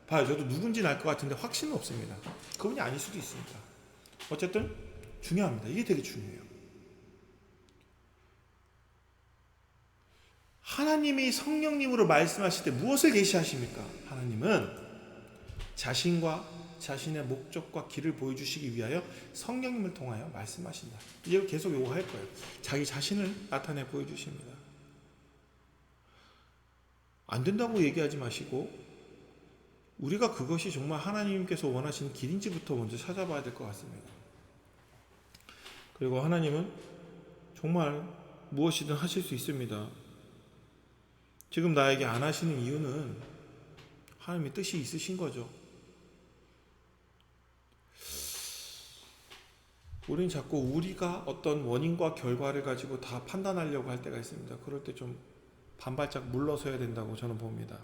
봐요, 저도 누군지는 알 것 같은데 확신은 없습니다. 그분이 아닐 수도 있습니다. 어쨌든 중요합니다. 이게 되게 중요해요. 하나님이 성령님으로 말씀하실 때 무엇을 계시하십니까? 하나님은 자신과 자신의 목적과 길을 보여주시기 위하여 성령님을 통하여 말씀하신다. 이제 계속 요거 할 거예요. 자기 자신을 나타내 보여주십니다. 안 된다고 얘기하지 마시고, 우리가 그것이 정말 하나님께서 원하시는 길인지부터 먼저 찾아봐야 될 것 같습니다. 그리고 하나님은 정말 무엇이든 하실 수 있습니다. 지금 나에게 안 하시는 이유는 하나님의 뜻이 있으신 거죠. 우리는 자꾸 우리가 어떤 원인과 결과를 가지고 다 판단하려고 할 때가 있습니다. 그럴 때 좀 반발짝 물러서야 된다고 저는 봅니다.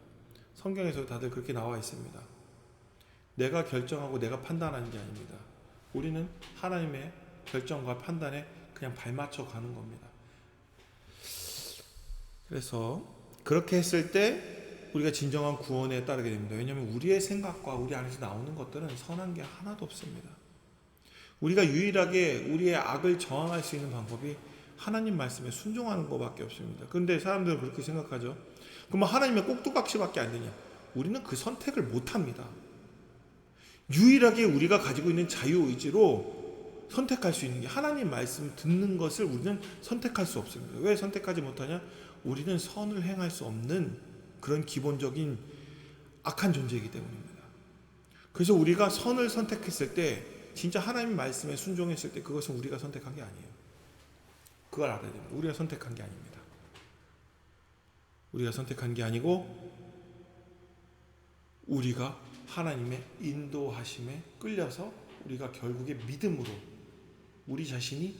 성경에서 다들 그렇게 나와 있습니다. 내가 결정하고 내가 판단하는 게 아닙니다. 우리는 하나님의 결정과 판단에 그냥 발맞춰 가는 겁니다. 그래서 그렇게 했을 때 우리가 진정한 구원에 따르게 됩니다. 왜냐하면 우리의 생각과 우리 안에서 나오는 것들은 선한 게 하나도 없습니다. 우리가 유일하게 우리의 악을 저항할 수 있는 방법이 하나님 말씀에 순종하는 것밖에 없습니다. 그런데 사람들은 그렇게 생각하죠. 그럼 하나님의 꼭두각시밖에 안 되냐? 우리는 그 선택을 못합니다. 유일하게 우리가 가지고 있는 자유의지로 선택할 수 있는 게 하나님 말씀을 듣는 것을 우리는 선택할 수 없습니다. 왜 선택하지 못하냐? 우리는 선을 행할 수 없는 그런 기본적인 악한 존재이기 때문입니다. 그래서 우리가 선을 선택했을 때, 진짜 하나님 말씀에 순종했을 때 그것은 우리가 선택한 게 아니에요. 그걸 알아야 됩니다. 우리가 선택한 게 아닙니다. 우리가 선택한 게 아니고 우리가 하나님의 인도하심에 끌려서 우리가 결국에 믿음으로 우리 자신이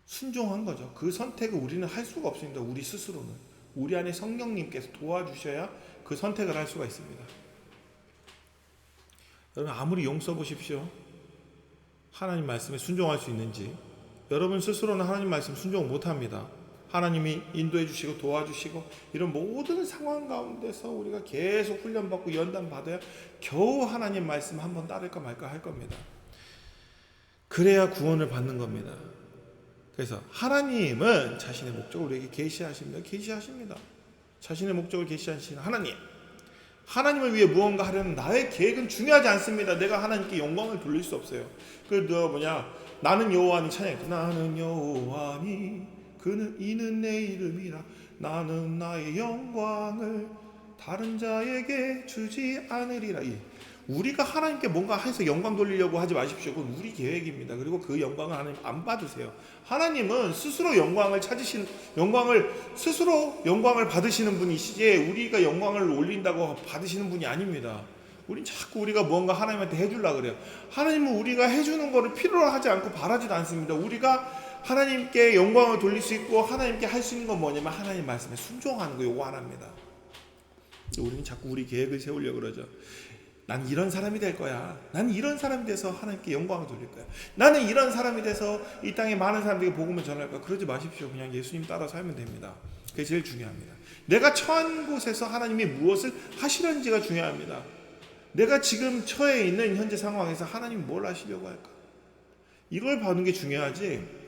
순종한 거죠. 그 선택을 우리는 할 수가 없습니다. 우리 스스로는. 우리 안에 성령님께서 도와주셔야 그 선택을 할 수가 있습니다. 여러분 아무리 용 써보십시오. 하나님 말씀에 순종할 수 있는지. 여러분 스스로는 하나님 말씀 순종을 못합니다. 하나님이 인도해 주시고 도와주시고 이런 모든 상황 가운데서 우리가 계속 훈련받고 연단받아야 겨우 하나님 말씀 한번 따를까 말까 할 겁니다. 그래야 구원을 받는 겁니다. 그래서 하나님은 자신의 목적을 우리에게 계시하십니다. 자신의 목적을 계시하시는 하나님. 하나님을 위해 무언가 하려는 나의 계획은 중요하지 않습니다. 내가 하나님께 영광을 돌릴 수 없어요. 나는 여호와니 찬양해. 나는 여호와니 이는 내 이름이라. 나는 나의 영광을 다른 자에게 주지 않으리라. 우리가 하나님께 뭔가 해서 영광 돌리려고 하지 마십시오. 그건 우리 계획입니다. 그리고 그 영광을 하나님 안 받으세요. 하나님은 스스로 스스로 영광을 받으시는 분이시지 우리가 영광을 올린다고 받으시는 분이 아닙니다. 우린 자꾸 우리가 뭔가 하나님한테 해주려고 그래요. 하나님은 우리가 해주는 거를 필요로 하지 않고 바라지도 않습니다. 우리가 하나님께 영광을 돌릴 수 있고 하나님께 할 수 있는 건 뭐냐면 하나님 말씀에 순종하는 거, 요거 하나입니다. 우리는 자꾸 우리 계획을 세우려고 그러죠. 난 이런 사람이 될 거야. 난 이런 사람이 돼서 하나님께 영광을 돌릴 거야. 나는 이런 사람이 돼서 이 땅에 많은 사람들에게 복음을 전할 거야. 그러지 마십시오. 그냥 예수님 따라 살면 됩니다. 그게 제일 중요합니다. 내가 처한 곳에서 하나님이 무엇을 하시는지가 중요합니다. 내가 지금 처해 있는 현재 상황에서 하나님이 뭘 하시려고 할까? 이걸 보는 게 중요하지.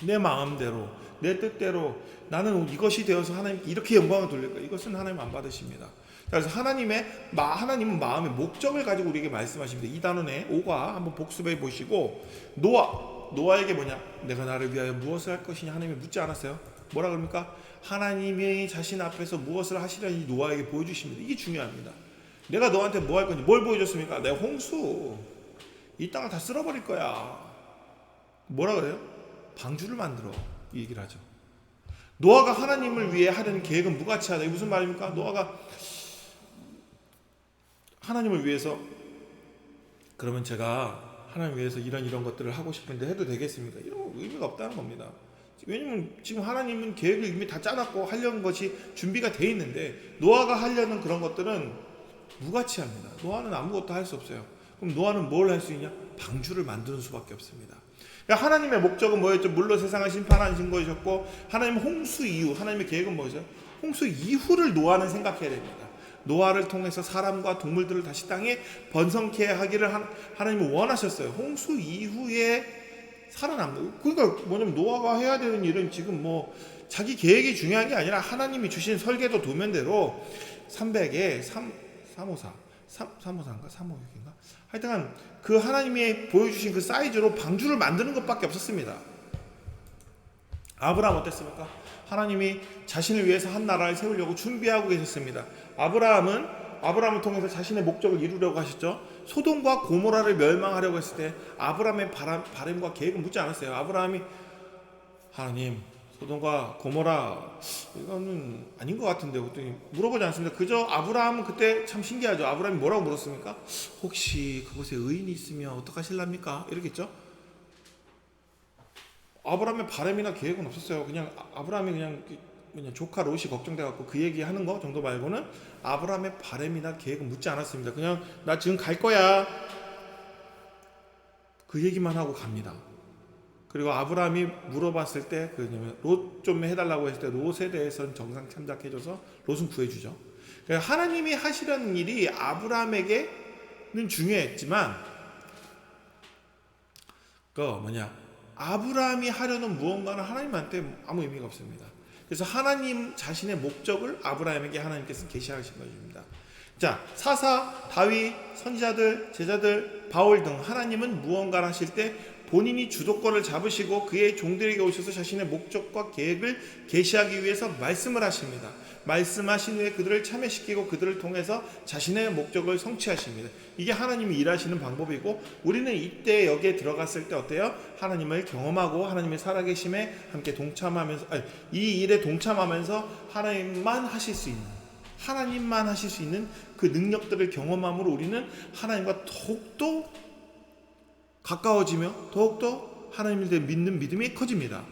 내 마음대로, 내 뜻대로 나는 이것이 되어서 하나님께 이렇게 영광을 돌릴 거야. 이것은 하나님 안 받으십니다. 그래서 하나님은 마음의 목적을 가지고 우리에게 말씀하십니다. 이 단원에 5가 한번 복습해 보시고 노아에게 뭐냐? 내가 나를 위하여 무엇을 할 것이냐 하나님이 묻지 않았어요. 뭐라 그럽니까? 하나님이 자신 앞에서 무엇을 하시려니 노아에게 보여주십니다. 이게 중요합니다. 내가 너한테 뭐 할 건지 뭘 보여줬습니까? 내가 홍수 이 땅을 다 쓸어버릴 거야. 뭐라 그래요? 방주를 만들어. 이 얘기를 하죠. 노아가 하나님을 위해 하려는 계획은 무가치하다. 이게 무슨 말입니까? 노아가 하나님을 위해서 그러면 제가 하나님 위해서 이런 것들을 하고 싶은데 해도 되겠습니까? 이런 의미가 없다는 겁니다. 왜냐면 지금 하나님은 계획을 이미 다 짜놨고 하려는 것이 준비가 돼 있는데 노아가 하려는 그런 것들은 무가치합니다. 노아는 아무것도 할 수 없어요. 그럼 노아는 뭘 할 수 있냐? 방주를 만드는 수밖에 없습니다. 그러니까 하나님의 목적은 뭐였죠? 물로 세상을 심판하신 것이었고 하나님 홍수 이후 하나님의 계획은 뭐죠? 홍수 이후를 노아는 생각해야 됩니다. 노아를 통해서 사람과 동물들을 다시 땅에 번성케 하기를 하나님은 원하셨어요. 홍수 이후에 살아남는. 그러니까 뭐냐면 노아가 해야 되는 일은 지금 뭐 자기 계획이 중요한 게 아니라 하나님이 주신 설계도 도면대로 300에 354인가 356인가 하여튼 그 하나님이 보여주신 그 사이즈로 방주를 만드는 것밖에 없었습니다. 아브라함 어땠습니까? 하나님이 자신을 위해서 한 나라를 세우려고 준비하고 계셨습니다. 아브라함을 통해서 자신의 목적을 이루려고 하셨죠. 소돔과 고모라를 멸망하려고 했을 때 아브라함의 바람과 계획은 묻지 않았어요. 아브라함이 하나님 소돔과 고모라 이거는 아닌 것 같은데 그랬더니 물어보지 않습니다. 그저 아브라함은 그때 참 신기하죠. 아브라함이 뭐라고 물었습니까? 혹시 그곳에 의인이 있으면 어떡하실랍니까? 이렇겠죠. 아브라함의 바람이나 계획은 없었어요. 그냥 아브라함이 그냥 조카 롯이 걱정돼갖고 그 얘기하는 거 정도 말고는 아브라함의 바람이나 계획은 묻지 않았습니다. 그냥 나 지금 갈 거야 그 얘기만 하고 갑니다. 그리고 아브라함이 물어봤을 때 롯 좀 해달라고 했을 때 롯에 대해서는 정상 참작해줘서 롯은 구해주죠. 그러니까 하나님이 하시려는 일이 아브라함에게는 중요했지만 아브라함이 하려는 무언가는 하나님한테 아무 의미가 없습니다. 그래서 하나님 자신의 목적을 아브라함에게 하나님께서 계시하신 것입니다. 자, 사사, 다윗, 선지자들, 제자들, 바울 등 하나님은 무언가를 하실 때 본인이 주도권을 잡으시고 그의 종들에게 오셔서 자신의 목적과 계획을 계시하기 위해서 말씀을 하십니다. 말씀하신 후에 그들을 참여시키고 그들을 통해서 자신의 목적을 성취하십니다. 이게 하나님이 일하시는 방법이고 우리는 이때 여기에 들어갔을 때 어때요? 하나님을 경험하고 하나님의 살아계심에 함께 동참하면서 이 일에 동참하면서 하나님만 하실 수 있는 그 능력들을 경험함으로 우리는 하나님과 더욱더 가까워지며 더욱더 하나님을 대해 믿는 믿음이 커집니다.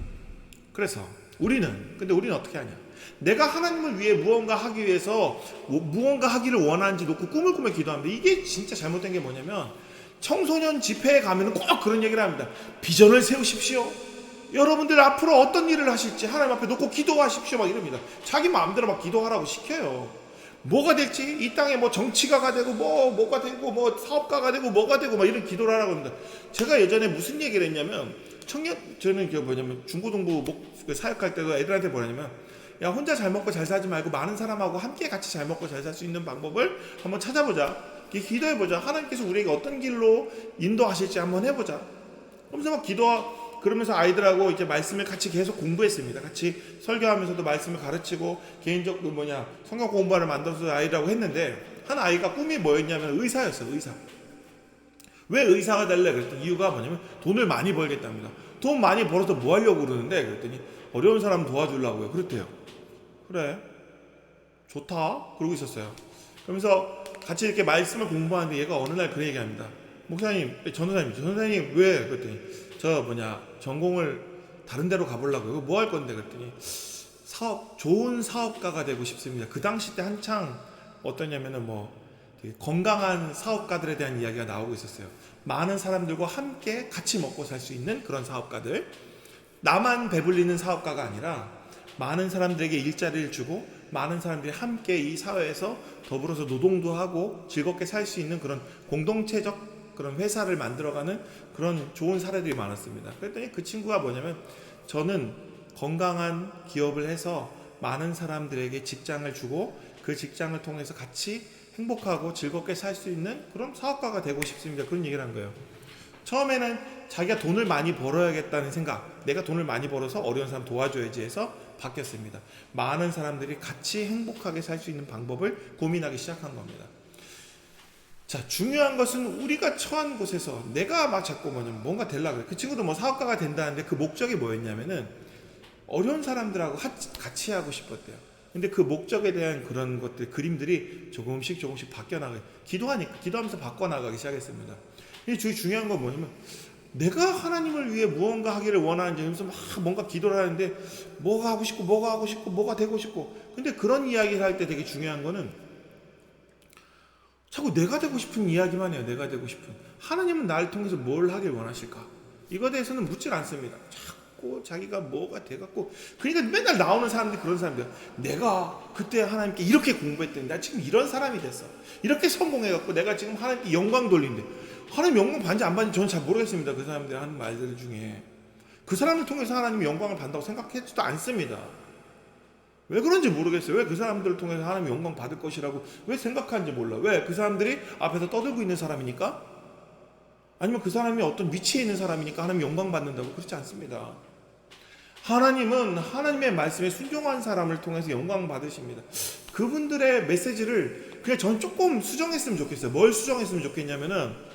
그래서 우리는 어떻게 하냐? 내가 하나님을 위해 무언가 하기 위해서 무언가 하기를 원하는지 놓고 꿈을 꾸며 기도합니다. 이게 진짜 잘못된 게 뭐냐면 청소년 집회에 가면 꼭 그런 얘기를 합니다. 비전을 세우십시오. 여러분들 앞으로 어떤 일을 하실지 하나님 앞에 놓고 기도하십시오. 막 이럽니다. 자기 마음대로 막 기도하라고 시켜요. 뭐가 될지 이 땅에 뭐 정치가가 되고 뭐가 되고 뭐 사업가가 되고 뭐가 되고 막 이런 기도를 하라고 합니다. 제가 예전에 무슨 얘기를 했냐면 저는 중고등부 사역할 때도 애들한테 뭐냐면 야 혼자 잘 먹고 잘 살지 말고 많은 사람하고 함께 같이 잘 먹고 잘 살 수 있는 방법을 한번 찾아보자. 기도해보자. 하나님께서 우리에게 어떤 길로 인도하실지 한번 해보자. 그러면서 막 그러면서 아이들하고 이제 말씀을 같이 계속 공부했습니다. 같이 설교하면서도 말씀을 가르치고 개인적 성경 공부를 만들어서 아이들하고 했는데 한 아이가 꿈이 뭐였냐면 의사였어요. 의사. 왜 의사가 될래? 그랬더니 이유가 뭐냐면 돈을 많이 벌겠답니다. 돈 많이 벌어서 뭐 하려고 그러는데 그랬더니 어려운 사람 도와주려고요. 그랬대요. 그래 좋다 그러고 있었어요. 그러면서 같이 이렇게 말씀을 공부하는데 얘가 어느 날 그 얘기합니다. 목사님, 전도사님 왜? 그랬더니 전공을 다른 데로 가보려고요. 뭐 할 건데 그랬더니 좋은 사업가가 되고 싶습니다. 그 당시 때 한창 어떠냐면은 되게 건강한 사업가들에 대한 이야기가 나오고 있었어요. 많은 사람들과 함께 같이 먹고 살 수 있는 그런 사업가들, 나만 배불리는 사업가가 아니라 많은 사람들에게 일자리를 주고 많은 사람들이 함께 이 사회에서 더불어서 노동도 하고 즐겁게 살 수 있는 그런 공동체적 그런 회사를 만들어가는 그런 좋은 사례들이 많았습니다. 그랬더니 그 친구가 뭐냐면, 저는 건강한 기업을 해서 많은 사람들에게 직장을 주고 그 직장을 통해서 같이 행복하고 즐겁게 살 수 있는 그런 사업가가 되고 싶습니다. 그런 얘기를 한 거예요. 처음에는 자기가 돈을 많이 벌어야겠다는 생각, 내가 돈을 많이 벌어서 어려운 사람 도와줘야지 해서 바뀌었습니다. 많은 사람들이 같이 행복하게 살 수 있는 방법을 고민하기 시작한 겁니다. 자, 중요한 것은 우리가 처한 곳에서 내가 막 자꾸 뭔가 되려고 그래. 그 친구도 사업가가 된다는데 그 목적이 뭐였냐면은 어려운 사람들하고 같이 하고 싶었대요. 근데 그 목적에 대한 그런 것들, 그림들이 조금씩 바뀌어 나가요. 기도하면서 바꿔 나가기 시작했습니다. 이 중요한 건 뭐냐면, 내가 하나님을 위해 무언가 하기를 원하는지 하면서 막 뭔가 기도를 하는데 뭐가 하고 싶고 뭐가 되고 싶고, 근데 그런 이야기를 할 때 되게 중요한 거는 자꾸 내가 되고 싶은 이야기만 해요. 내가 되고 싶은. 하나님은 나를 통해서 뭘 하길 원하실까? 이거에 대해서는 묻질 않습니다. 자꾸 자기가 뭐가 돼갖고, 그러니까 맨날 나오는 사람들이 그런 사람들, 내가 그때 하나님께 이렇게 공부했더니 나 지금 이런 사람이 됐어, 이렇게 성공해갖고 내가 지금 하나님께 영광 돌린대. 하나님 영광 받는지 안 받는지 저는 잘 모르겠습니다. 그 사람들이 하는 말들 중에 그 사람을 통해서 하나님이 영광을 받는다고 생각하지도 않습니다. 왜 그런지 모르겠어요. 왜 그 사람들을 통해서 하나님이 영광 받을 것이라고 왜 생각하는지 몰라. 왜? 그 사람들이 앞에서 떠들고 있는 사람이니까? 아니면 그 사람이 어떤 위치에 있는 사람이니까 하나님 영광 받는다고? 그렇지 않습니다. 하나님은 하나님의 말씀에 순종한 사람을 통해서 영광 받으십니다. 그분들의 메시지를 그냥 전 조금 수정했으면 좋겠어요. 뭘 수정했으면 좋겠냐면은,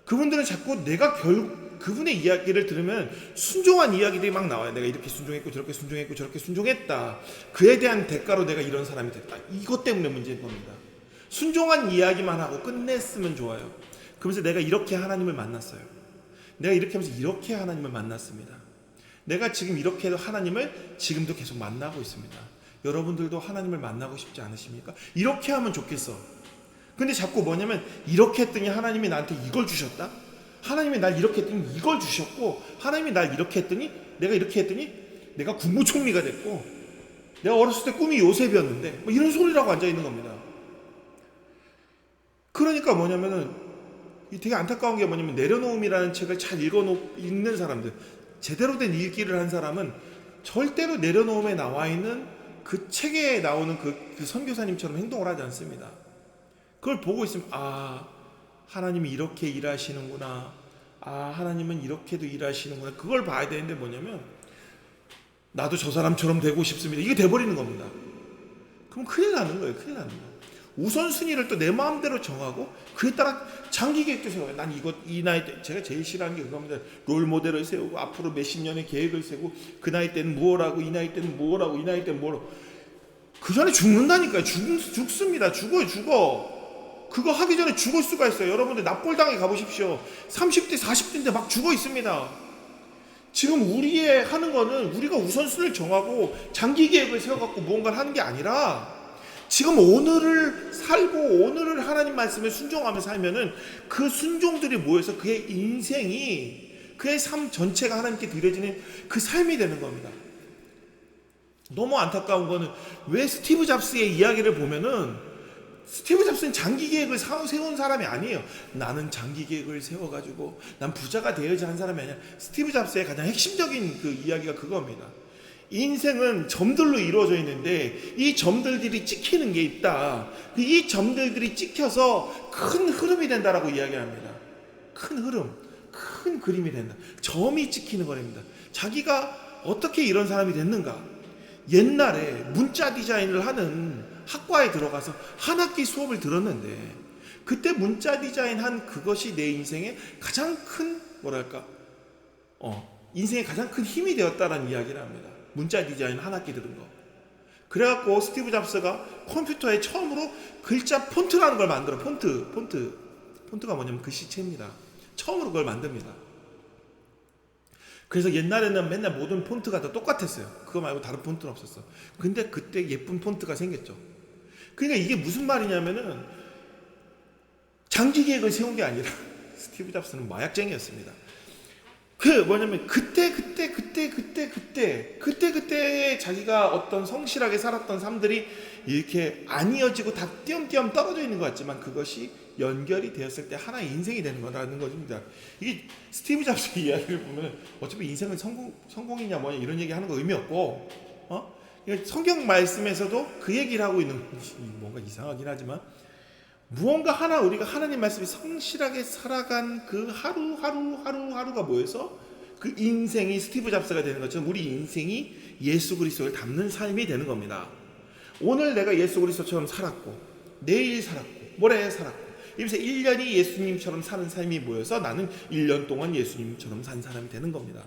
그분들은 자꾸 내가 그분의 이야기를 들으면 순종한 이야기들이 막 나와요. 내가 이렇게 순종했고 저렇게 순종했고 저렇게 순종했다, 그에 대한 대가로 내가 이런 사람이 됐다. 이것 때문에 문제인 겁니다. 순종한 이야기만 하고 끝냈으면 좋아요. 그러면서 내가 이렇게 하나님을 만났어요, 내가 이렇게 하면서 이렇게 하나님을 만났습니다, 내가 지금 이렇게 하나님을 지금도 계속 만나고 있습니다. 여러분들도 하나님을 만나고 싶지 않으십니까? 이렇게 하면 좋겠어. 근데 자꾸 뭐냐면, 이렇게 했더니 하나님이 나한테 이걸 주셨다, 하나님이 날 이렇게 했더니 이걸 주셨고, 하나님이 날 이렇게 했더니 내가 이렇게 했더니 내가 국무총리가 됐고, 내가 어렸을 때 꿈이 요셉이었는데, 이런 소리라고 앉아있는 겁니다. 그러니까 뭐냐면은 되게 안타까운 게 뭐냐면, 내려놓음이라는 책을 잘 읽는 사람들, 제대로 된 읽기를 한 사람은 절대로 내려놓음에 나와 있는 그 책에 나오는 그 선교사님처럼 행동을 하지 않습니다. 그걸 보고 있으면, 하나님이 이렇게 일하시는구나, 하나님은 이렇게도 일하시는구나, 그걸 봐야 되는데 뭐냐면, 나도 저 사람처럼 되고 싶습니다, 이게 돼버리는 겁니다. 그럼 큰일 나는 거예요. 큰일 나는 거예요. 우선순위를 또 내 마음대로 정하고 그에 따라 장기 계획도 세워요. 난 이 나이 때, 제가 제일 싫어하는 게 그겁니다. 롤 모델을 세우고 앞으로 몇십 년의 계획을 세우고, 그 나이 때는 뭘 하고 이 나이 때는 뭘 하고 이 나이 때는 뭘 하고. 그 전에 죽는다니까요. 죽습니다. 죽어. 그거 하기 전에 죽을 수가 있어요. 여러분들 납골당에 가보십시오. 30대 40대인데 막 죽어 있습니다. 지금 우리의 하는 거는 우리가 우선순위를 정하고 장기 계획을 세워갖고 무언가를 하는 게 아니라, 지금 오늘을 살고 오늘을 하나님 말씀에 순종하며 살면은 그 순종들이 모여서 그의 인생이, 그의 삶 전체가 하나님께 드려지는 그 삶이 되는 겁니다. 너무 안타까운 거는, 왜 스티브 잡스의 이야기를 보면은, 스티브 잡스는 장기 계획을 세운 사람이 아니에요. 나는 장기 계획을 세워가지고 난 부자가 되어야지 한 사람이 아니야. 스티브 잡스의 가장 핵심적인 그 이야기가 그겁니다. 인생은 점들로 이루어져 있는데 이 점들이 찍히는 게 있다. 이 점들이 찍혀서 큰 흐름이 된다라고 이야기합니다. 큰 흐름, 큰 그림이 된다. 점이 찍히는 거랍니다. 자기가 어떻게 이런 사람이 됐는가? 옛날에 문자 디자인을 하는 학과에 들어가서 한 학기 수업을 들었는데, 그때 문자 디자인 한 그것이 내 인생의 가장 큰 인생의 가장 큰 힘이 되었다라는 이야기를 합니다. 문자 디자인 한 학기 들은 거. 그래갖고 스티브 잡스가 컴퓨터에 처음으로 글자 폰트라는 걸 만들어. 폰트가 뭐냐면 글씨체입니다. 처음으로 그걸 만듭니다. 그래서 옛날에는 맨날 모든 폰트가 다 똑같았어요. 그거 말고 다른 폰트는 없었어. 근데 그때 예쁜 폰트가 생겼죠. 그러니까 이게 무슨 말이냐면은 장기 계획을 세운 게 아니라 스티브 잡스는 마약쟁이였습니다. 그 뭐냐면 그때 자기가 어떤 성실하게 살았던 삶들이 이렇게 안 이어지고 다 띄엄띄엄 떨어져 있는 것 같지만 그것이 연결이 되었을 때 하나의 인생이 되는 거라는 것입니다. 이게 스티브 잡스 이야기를 보면 어차피 인생은 성공이냐 뭐냐 이런 얘기 하는 거 의미 없고, 성경 말씀에서도 그 얘기를 하고 있는 뭔가 이상하긴 하지만 무언가 하나 우리가 하나님 말씀이 성실하게 살아간 그 하루가 모여서 그 인생이 스티브 잡스가 되는 것처럼 우리 인생이 예수 그리스도를 닮는 삶이 되는 겁니다. 오늘 내가 예수 그리스도처럼 살았고 내일 살았고 모레 살았고 이래서 1년이 예수님처럼 사는 삶이 모여서 나는 1년 동안 예수님처럼 산 사람이 되는 겁니다.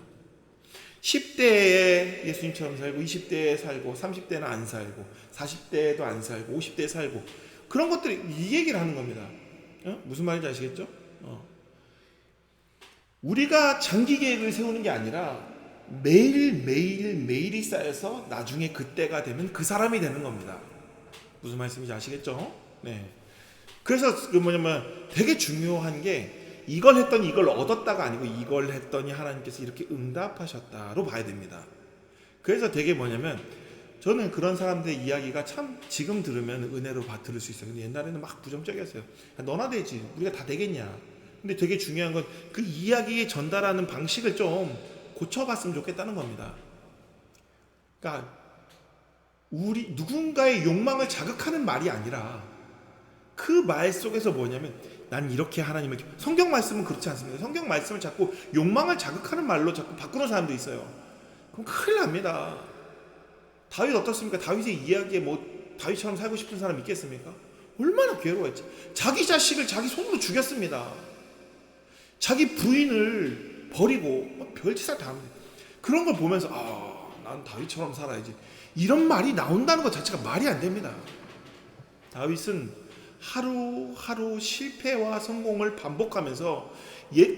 10대에 예수님처럼 살고 20대에 살고 30대는 안 살고 40대에도 안 살고 50대에 살고 그런 것들이 이 얘기를 하는 겁니다. 무슨 말인지 아시겠죠? 우리가 장기 계획을 세우는 게 아니라 매일이 쌓여서 나중에 그때가 되면 그 사람이 되는 겁니다. 무슨 말씀인지 아시겠죠? 네. 그래서 그 뭐냐면 되게 중요한 게 이걸 했더니 이걸 얻었다가 아니고 이걸 했더니 하나님께서 이렇게 응답하셨다로 봐야 됩니다. 그래서 되게 뭐냐면 저는 그런 사람들의 이야기가 참 지금 들으면 은혜로 들을 수 있어요. 근데 옛날에는 막 부정적이었어요. 너나 되지 우리가 다 되겠냐. 근데 되게 중요한 건 그 이야기에 전달하는 방식을 좀 고쳐봤으면 좋겠다는 겁니다. 그러니까 우리 누군가의 욕망을 자극하는 말이 아니라 그 말 속에서 뭐냐면 난 이렇게 하나님을 성경 말씀은 그렇지 않습니다. 성경 말씀을 자꾸 욕망을 자극하는 말로 자꾸 바꾸는 사람도 있어요. 그럼 큰일 납니다. 다윗 어떻습니까? 다윗의 이야기에 다윗처럼 살고 싶은 사람 있겠습니까? 얼마나 괴로웠지. 자기 자식을 자기 손으로 죽였습니다. 자기 부인을 버리고 별짓을 다 합니다. 그런 걸 보면서 난 다윗처럼 살아야지 이런 말이 나온다는 것 자체가 말이 안 됩니다. 다윗은 하루하루 실패와 성공을 반복하면서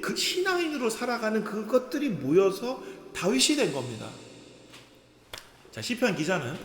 그 신앙인으로 살아가는 그것들이 모여서 다윗이 된 겁니다. 자, 시편 기자는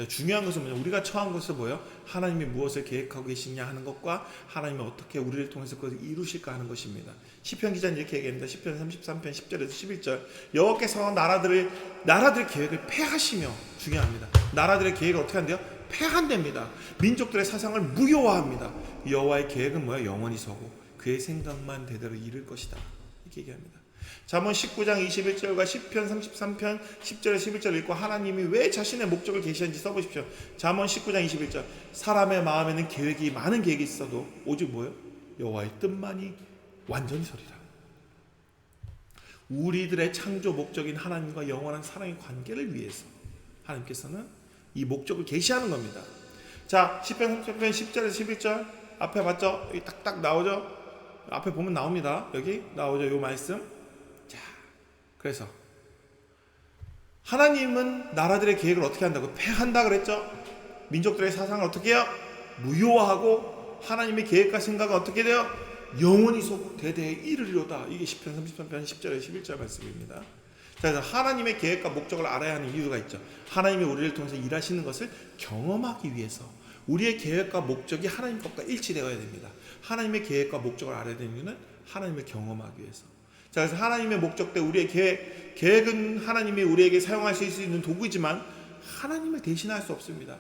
중요한 것은 뭐냐? 우리가 처한 것은 뭐예요? 하나님이 무엇을 계획하고 계시냐 하는 것과 하나님이 어떻게 우리를 통해서 그것을 이루실까 하는 것입니다. 시편 기자는 이렇게 얘기합니다. 시편 33편 10절에서 11절 여호와께서 나라들의 계획을 패하시며 중요합니다. 나라들의 계획을 어떻게 한대요? 패한답니다. 민족들의 사상을 무효화합니다. 여호와의 계획은 뭐예요? 영원히 서고 그의 생각만 대대로 이룰 것이다. 이렇게 얘기합니다. 잠언 19장 21절과 시편 33편 10절에 11절 읽고 하나님이 왜 자신의 목적을 계시는지 써보십시오. 잠언 19장 21절 사람의 마음에는 많은 계획이 있어도 오직 뭐예요? 여호와의 뜻만이 완전히 서리라. 우리들의 창조 목적인 하나님과 영원한 사랑의 관계를 위해서 하나님께서는 이 목적을 계시하는 겁니다. 자, 시편 33편 10절에서 11절 앞에 봤죠? 여기 딱딱 나오죠? 앞에 보면 나옵니다. 여기 나오죠? 요 말씀. 자, 그래서 하나님은 나라들의 계획을 어떻게 한다고? 패한다 그랬죠? 민족들의 사상을 어떻게 해요? 무효화하고 하나님의 계획과 생각은 어떻게 돼요? 영원히 속 대대에 이르리로다. 이게 시편 33편 10절에 11절 말씀입니다. 그래서 하나님의 계획과 목적을 알아야 하는 이유가 있죠. 하나님이 우리를 통해서 일하시는 것을 경험하기 위해서 우리의 계획과 목적이 하나님 것과 일치되어야 됩니다. 하나님의 계획과 목적을 알아야 되는 이유는 하나님을 경험하기 위해서. 자, 그래서 하나님의 목적대 우리의 계획은 하나님이 우리에게 사용하실 수 있는 도구이지만 하나님을 대신할 수 없습니다.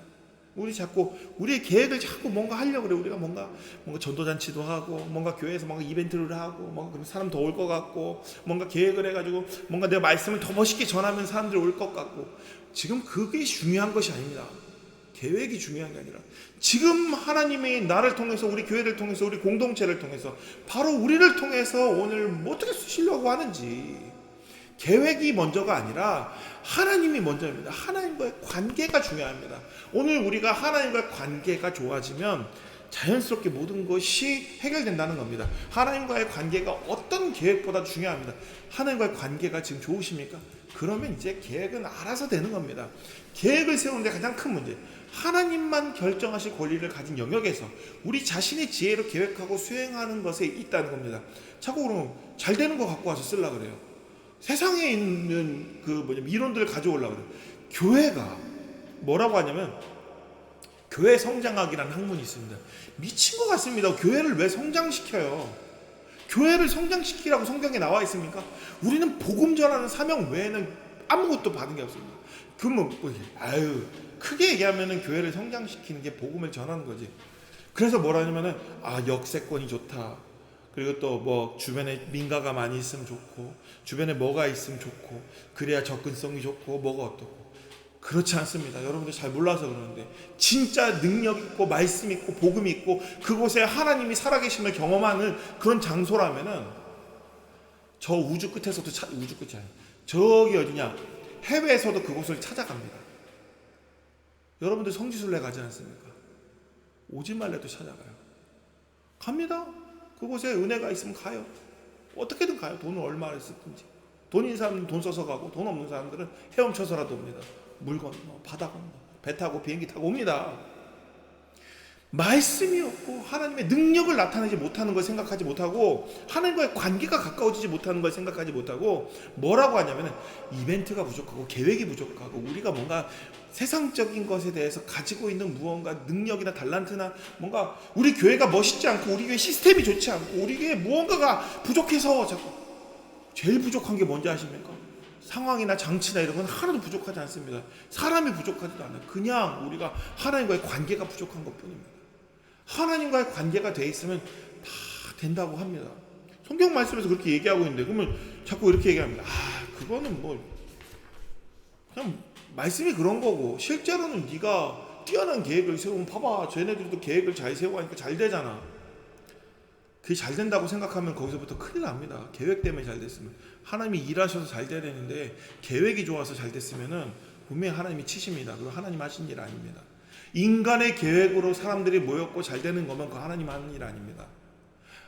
우리의 계획을 자꾸 뭔가 하려고 그래. 우리가 뭔가 전도잔치도 하고, 뭔가 교회에서 뭔가 이벤트를 하고, 뭔가 그럼 사람 더 올 것 같고, 뭔가 계획을 해가지고, 뭔가 내가 말씀을 더 멋있게 전하면 사람들이 올 것 같고, 지금 그게 중요한 것이 아닙니다. 계획이 중요한 게 아니라, 지금 하나님이 나를 통해서, 우리 교회를 통해서, 우리 공동체를 통해서, 바로 우리를 통해서 오늘 어떻게 쓰시려고 하는지, 계획이 먼저가 아니라 하나님이 먼저입니다. 하나님과의 관계가 중요합니다. 오늘 우리가 하나님과의 관계가 좋아지면 자연스럽게 모든 것이 해결된다는 겁니다. 하나님과의 관계가 어떤 계획보다 중요합니다. 하나님과의 관계가 지금 좋으십니까? 그러면 이제 계획은 알아서 되는 겁니다. 계획을 세우는데 가장 큰 문제, 하나님만 결정하실 권리를 가진 영역에서 우리 자신의 지혜로 계획하고 수행하는 것에 있다는 겁니다. 자꾸 그러면 잘 되는 거 갖고 와서 쓰려고 그래요. 세상에 있는 이론들을 가져오려고 그래요. 교회가 뭐라고 하냐면 교회 성장학이라는 학문이 있습니다. 미친 것 같습니다. 교회를 왜 성장시켜요? 교회를 성장시키라고 성경에 나와 있습니까? 우리는 복음 전하는 사명 외에는 아무것도 받은 게 없습니다. 그러면 크게 얘기하면은 교회를 성장시키는 게 복음을 전하는 거지. 그래서 뭐라냐면은 역세권이 좋다. 그리고 또 주변에 민가가 많이 있으면 좋고, 주변에 뭐가 있으면 좋고, 그래야 접근성이 좋고, 뭐가 어떻고. 그렇지 않습니다. 여러분들 잘 몰라서 그러는데 진짜 능력 있고 말씀 있고 복음이 있고 그곳에 하나님이 살아계심을 경험하는 그런 장소라면은 저 우주 끝에서도 우주 끝이 아니에요. 저기 어디냐, 해외에서도 그곳을 찾아갑니다. 여러분들 성지순례 가지 않습니까? 오지 말래도 찾아가요. 갑니다. 그곳에 은혜가 있으면 가요. 어떻게든 가요. 돈을 얼마를 쓰든지. 돈 있는 사람은 돈 써서 가고, 돈 없는 사람들은 헤엄쳐서라도 옵니다. 물 건너, 바다 건너, 배 타고 비행기 타고 옵니다. 말씀이 없고 하나님의 능력을 나타내지 못하는 걸 생각하지 못하고, 하나님과의 관계가 가까워지지 못하는 걸 생각하지 못하고, 뭐라고 하냐면 이벤트가 부족하고 계획이 부족하고, 우리가 뭔가 세상적인 것에 대해서 가지고 있는 무언가 능력이나 달란트나 뭔가 우리 교회가 멋있지 않고, 우리 교회 시스템이 좋지 않고, 우리 교회 무언가가 부족해서 자꾸. 제일 부족한 게 뭔지 아십니까? 상황이나 장치나 이런 건 하나도 부족하지 않습니다. 사람이 부족하지도 않아요. 그냥 우리가 하나님과의 관계가 부족한 것뿐입니다. 하나님과의 관계가 돼 있으면 다 된다고 합니다. 성경 말씀에서 그렇게 얘기하고 있는데, 그러면 자꾸 이렇게 얘기합니다. 그거는 그냥 말씀이 그런 거고, 실제로는 네가 뛰어난 계획을 세우면 봐봐, 쟤네들도 계획을 잘 세우고 하니까 잘 되잖아. 그게 잘 된다고 생각하면 거기서부터 큰일 납니다. 계획 때문에 잘 됐으면. 하나님이 일하셔서 잘 돼야 되는데 계획이 좋아서 잘 됐으면은 분명히 하나님이 치십니다. 그거 하나님 하신 일 아닙니다. 인간의 계획으로 사람들이 모였고 잘 되는 거면 그거 하나님 하는 일 아닙니다.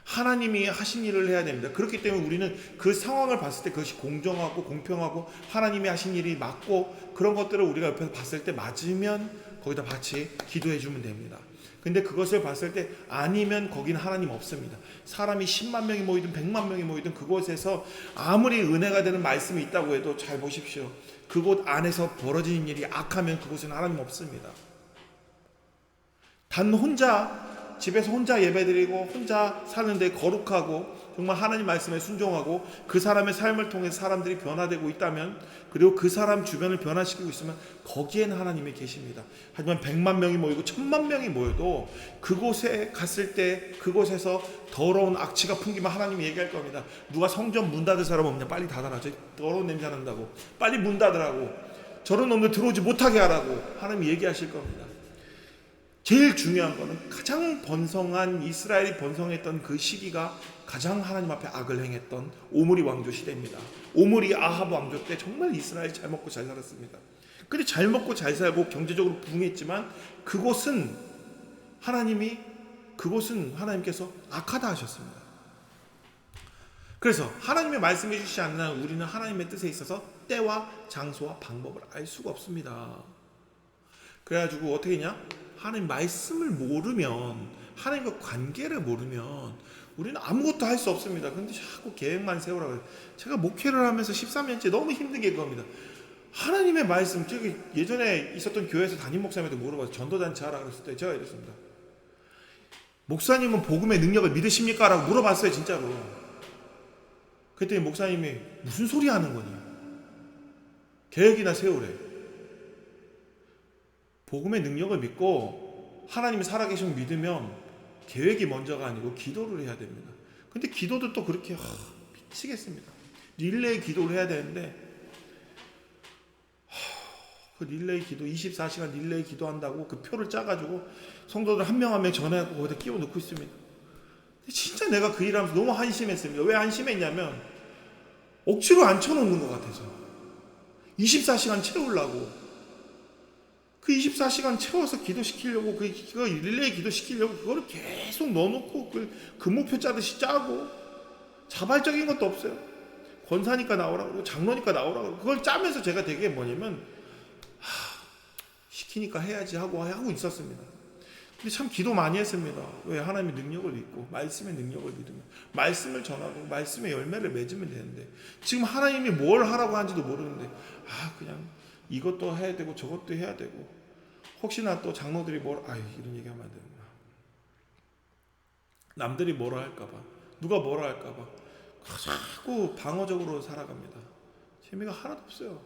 하나님이 하신 일을 해야 됩니다. 그렇기 때문에 우리는 그 상황을 봤을 때 그것이 공정하고 공평하고 하나님이 하신 일이 맞고, 그런 것들을 우리가 옆에서 봤을 때 맞으면 거기다 같이 기도해 주면 됩니다. 근데 그것을 봤을 때 아니면 거기는 하나님 없습니다. 사람이 10만 명이 모이든 100만 명이 모이든 그곳에서 아무리 은혜가 되는 말씀이 있다고 해도 잘 보십시오. 그곳 안에서 벌어지는 일이 악하면 그곳에는 하나님 없습니다. 단 혼자 집에서 혼자 예배드리고 혼자 사는데 거룩하고 정말 하나님 말씀에 순종하고 그 사람의 삶을 통해서 사람들이 변화되고 있다면, 그리고 그 사람 주변을 변화시키고 있으면 거기에는 하나님이 계십니다. 하지만 100만 명이 모이고 1000만 명이 모여도 그곳에 갔을 때 그곳에서 더러운 악취가 풍기면 하나님이 얘기할 겁니다. 누가 성전 문 닫을 사람 없냐? 빨리 닫아라. 저 더러운 냄새 난다고. 빨리 문 닫으라고. 저런 놈들 들어오지 못하게 하라고 하나님이 얘기하실 겁니다. 제일 중요한 거는 가장 번성한, 이스라엘이 번성했던 그 시기가 가장 하나님 앞에 악을 행했던 오므리 왕조 시대입니다. 오므리 아합 왕조 때 정말 이스라엘이 잘 먹고 잘 살았습니다. 근데 잘 먹고 잘 살고 경제적으로 부흥했지만 그곳은 하나님께서 악하다 하셨습니다. 그래서 하나님의 말씀해 주시지 않는 한 우리는 하나님의 뜻에 있어서 때와 장소와 방법을 알 수가 없습니다. 그래가지고 어떻게 했냐? 하나님 말씀을 모르면, 하나님과 관계를 모르면 우리는 아무것도 할 수 없습니다. 근데 자꾸 계획만 세우라고 해요. 제가 목회를 하면서 13년째 너무 힘든 게 그겁니다. 하나님의 말씀, 저기 예전에 있었던 교회에서 담임 목사님한테 물어봐서 전도잔치 하라 그랬을 때 제가 이랬습니다. 목사님은 복음의 능력을 믿으십니까? 라고 물어봤어요, 진짜로. 그랬더니 목사님이 무슨 소리 하는 거니? 계획이나 세우래. 복음의 능력을 믿고 하나님이 살아계시면 믿으면 계획이 먼저가 아니고 기도를 해야 됩니다. 근데 기도도 또 그렇게 미치겠습니다. 릴레이 기도를 해야 되는데 그 릴레이 기도 24시간 릴레이 기도한다고 그 표를 짜가지고 성도들 한 명 한 명 전화하고 거기다 끼워 넣고 있습니다. 진짜 내가 그 일하면서 너무 한심했습니다. 왜 한심했냐면 억지로 앉혀놓는 것 같아서 24시간 채우려고, 그 24시간 채워서 기도시키려고, 그 릴레이 기도시키려고 그거를 계속 넣어놓고 그 근무표 짜듯이 짜고, 자발적인 것도 없어요. 권사니까 나오라고 그러고 장로니까 나오라고 그러고, 그걸 짜면서 제가 되게 뭐냐면 시키니까 해야지 하고 있었습니다. 근데 참 기도 많이 했습니다. 왜? 하나님의 능력을 믿고 말씀의 능력을 믿으면 말씀을 전하고 말씀의 열매를 맺으면 되는데 지금 하나님이 뭘 하라고 하는지도 모르는데 그냥 이것도 해야 되고 저것도 해야 되고 혹시나 또 장로들이 이런 얘기하면 안 되는구나. 남들이 뭐라 할까봐 누가 뭐라 할까봐 자꾸 방어적으로 살아갑니다. 재미가 하나도 없어요.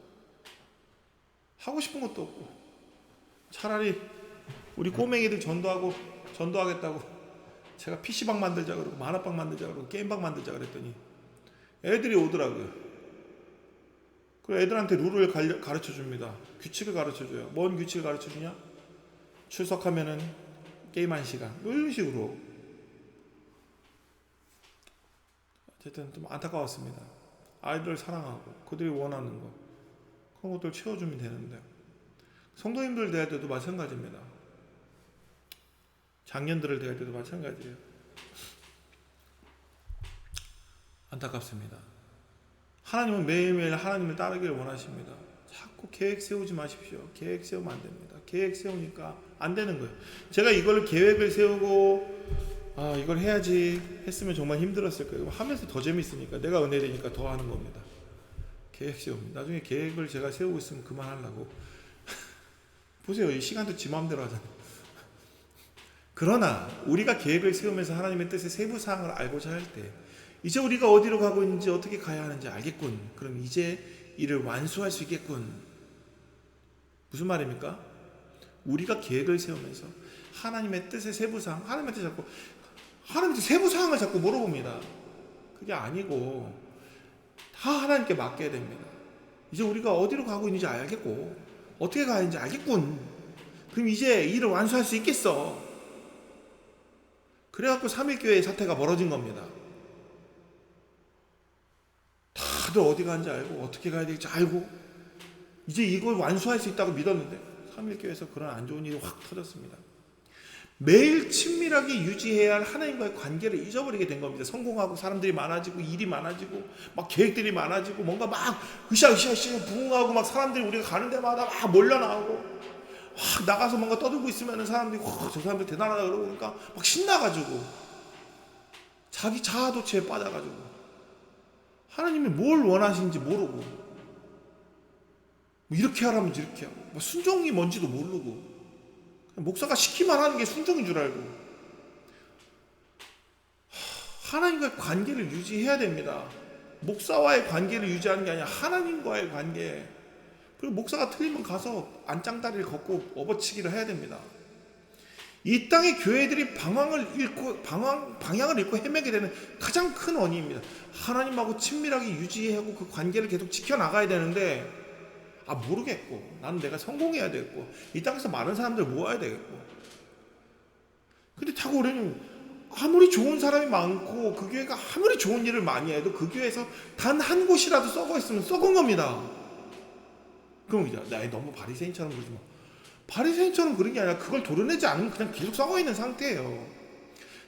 하고 싶은 것도 없고 차라리 우리 꼬맹이들 전도하겠다고 제가 PC방 만들자 그러고 만화방 만들자 그러고 게임방 만들자 그랬더니 애들이 오더라고요. 그리고 애들한테 룰을 가르쳐 줍니다. 규칙을 가르쳐 줘요. 뭔 규칙을 가르쳐 주냐? 출석하면은 게임 1시간 뭐 이런 식으로. 어쨌든 좀 안타까웠습니다. 아이들을 사랑하고 그들이 원하는 거 그런 것들 채워주면 되는데 성도님들 대할 때도 마찬가지입니다. 장년들을 대할 때도 마찬가지예요. 안타깝습니다. 하나님은 매일매일 하나님을 따르기를 원하십니다. 자꾸 계획 세우지 마십시오. 계획 세우면 안 됩니다. 계획 세우니까 안 되는 거예요. 제가 이걸 계획을 세우고 이걸 해야지 했으면 정말 힘들었을 거예요. 하면서 더 재밌으니까 내가 은혜되니까 더 하는 겁니다. 계획 세웁니다. 나중에 계획을 제가 세우고 있으면 그만하려고. 보세요. 이 시간도 지 마음대로 하잖아요. 그러나 우리가 계획을 세우면서 하나님의 뜻의 세부사항을 알고자 할 때 이제 우리가 어디로 가고 있는지 어떻게 가야 하는지 알겠군. 그럼 이제 이를 완수할 수 있겠군. 무슨 말입니까? 우리가 계획을 세우면서 하나님의 뜻의 세부사항, 하나님한테 자꾸 하나님한테 세부사항을 자꾸 물어봅니다. 그게 아니고 다 하나님께 맡겨야 됩니다. 이제 우리가 어디로 가고 있는지 알겠고 어떻게 가야 하는지 알겠군. 그럼 이제 일을 완수할 수 있겠어. 그래갖고 3.1교회의 사태가 벌어진 겁니다. 다들 어디 가는지 알고 어떻게 가야 될지 알고 이제 이걸 완수할 수 있다고 믿었는데 3.1교회에서 그런 안 좋은 일이 확 터졌습니다. 매일 친밀하게 유지해야 할 하나님과의 관계를 잊어버리게 된 겁니다. 성공하고 사람들이 많아지고 일이 많아지고 막 계획들이 많아지고 뭔가 막 으쌰으쌰 부흥하고 막 사람들이 우리가 가는 데마다 막 몰려나오고 막 나가서 뭔가 떠들고 있으면 사람들이 저 사람들 대단하다 그러고 그러니까 막 신나가지고 자기 자아도취에 빠져가지고 하나님이 뭘 원하시는지 모르고 뭐 이렇게 하라면 이렇게 하고 뭐 순종이 뭔지도 모르고 목사가 시키만 하는 게 순종인 줄 알고 하나님과의 관계를 유지해야 됩니다. 목사와의 관계를 유지하는 게 아니라 하나님과의 관계. 그리고 목사가 틀리면 가서 안짱다리를 걷고 업어치기를 해야 됩니다. 이 땅의 교회들이 방향을 잃고 헤매게 되는 가장 큰 원인입니다. 하나님하고 친밀하게 유지하고 그 관계를 계속 지켜나가야 되는데 모르겠고 나는 내가 성공해야 되겠고 이 땅에서 많은 사람들 모아야 되겠고 근데 자꾸 우리는 아무리 좋은 사람이 많고 그 교회가 아무리 좋은 일을 많이 해도 그 교회에서 단 한 곳이라도 썩어 있으면 썩은 겁니다. 그럼 이제 나 너무 바리새인처럼 그러지 마. 바리새인처럼 그런 게 아니라 그걸 도려내지 않으면 그냥 계속 썩어 있는 상태예요.